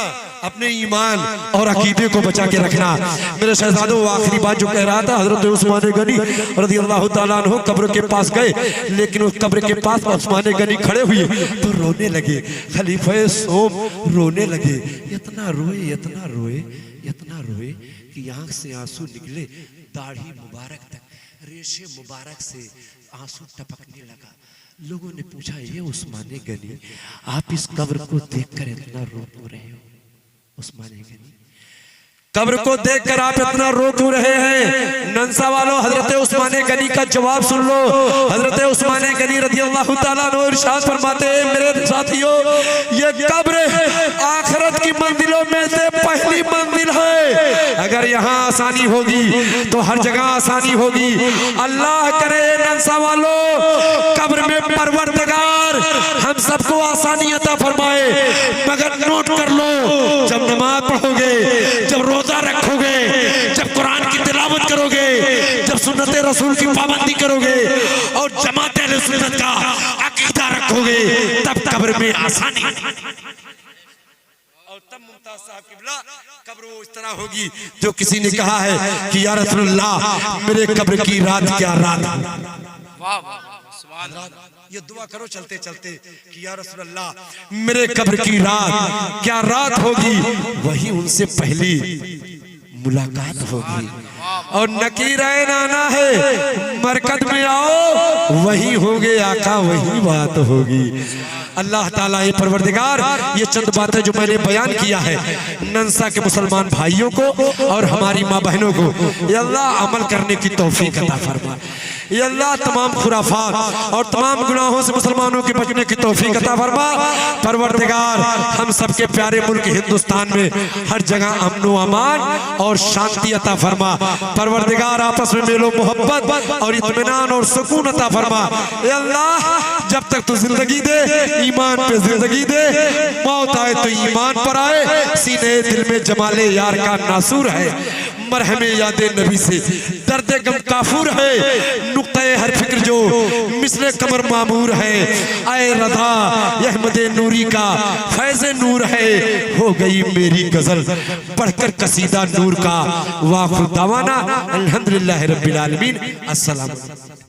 अपने ईमान और अकीदे को बचा के रखना। मेरे शहजादों, आखिरी बात जो कह रहा था, हजरत उस्मान गनी रज़ियल्लाहु ताला अन्हु कब्र के पास गए, लेकिन उस कब्र के पास उस्मान गनी खड़े हुए तो रोने लगे। खलीफा सोम रोने लगे, इतना रोए, इतना रोए, इतना रोए कि आंख से आंसू निकले, दाढ़ी मुबारक तक, रेशे मुबारक से आंसू टपकने लगा। लोगों ने पूछा, ये उस्मान गनी, आप इस कब्र को देखकर इतना रो क्यों रहे हो? उस्मान गनी, कब्र को देखकर आप इतना रो क्यों रहे हैं? नंसा वालों, हजरत उस्मान गनी का जवाब सुन लो। हजरत उस्मान गनी रज़ियल्लाहु ताला अन्हु इरशाद फरमाते हैं, मेरे साथियों, ये कब्र आखिरत की मंजिलों में से पहली मंजिल है। अगर यहाँ आसानी होगी तो हर जगह आसानी होगी। अल्लाह करे नंसा वालों, कब्र में परवरदिगार हम सबको आसानी अता फरमाए। मगर नोट कर लो, जब नमाज पढ़ोगे, जब रोजा रखोगे, जब कुरान की तिलावत करोगे, जब सुन्नत रसूल की पाबंदी करोगे और जमात अहले सुन्नत का अकीदा रखोगे, तब कब्र में आसानी, और तब जब मुमताज साहब किबला कब्र वो इस तरह होगी जो किसी ने कहा है कि या रसूलल्लाह मेरे कब्र की रात क्या रात, वाह वाह सुभान अल्लाह। ये दुआ करो चलते चलते कि या रसूलल्लाह मेरे कब्र की रात क्या रात होगी, वही उनसे पहली मुलाकात होगी। और नकीर नाना है मरकत में आओ, वही होंगे आका, वही बात होगी। अल्लाह ताला ये परवरदिगार ये चंद बातें जो मैंने बयान किया है नंसा के मुसलमान भाइयों को और हमारी माँ बहनों को ये अल्लाह अमल करने की तौफीक अता फरमा। ये अल्लाह तमाम खुराफात और तमाम गुनाहों से मुसलमानों के बचने की तौफीक अता फरमा। परवरदिगार हम सबके प्यारे मुल्क हिंदुस्तान में हर जगह अमन व अमान और शांति अता फरमा। परवरदिगार आपस में मेलो मोहब्बत और इत्मीनान और सुकून अता फरमा। ये अल्लाह जब तक तू जिंदगी दे ईमान पे जिंदगी दे, मौत आए तो ईमान पर आए। सीने दिल में जमाले यार का नासूर है, मरहमे यादे नबी से दर्द गम काफूर है। नुक्ते हर फिक्र जो मिसले कमर मामूर है, आए रधा अहमद नूरी का फैज़ नूर है। हो गई मेरी गजल पढ़कर कसीदा नूर का। वाखुर दावाना अल्हम्दुलिल्लाहि रब्बिल आलमीन। अस्सलाम।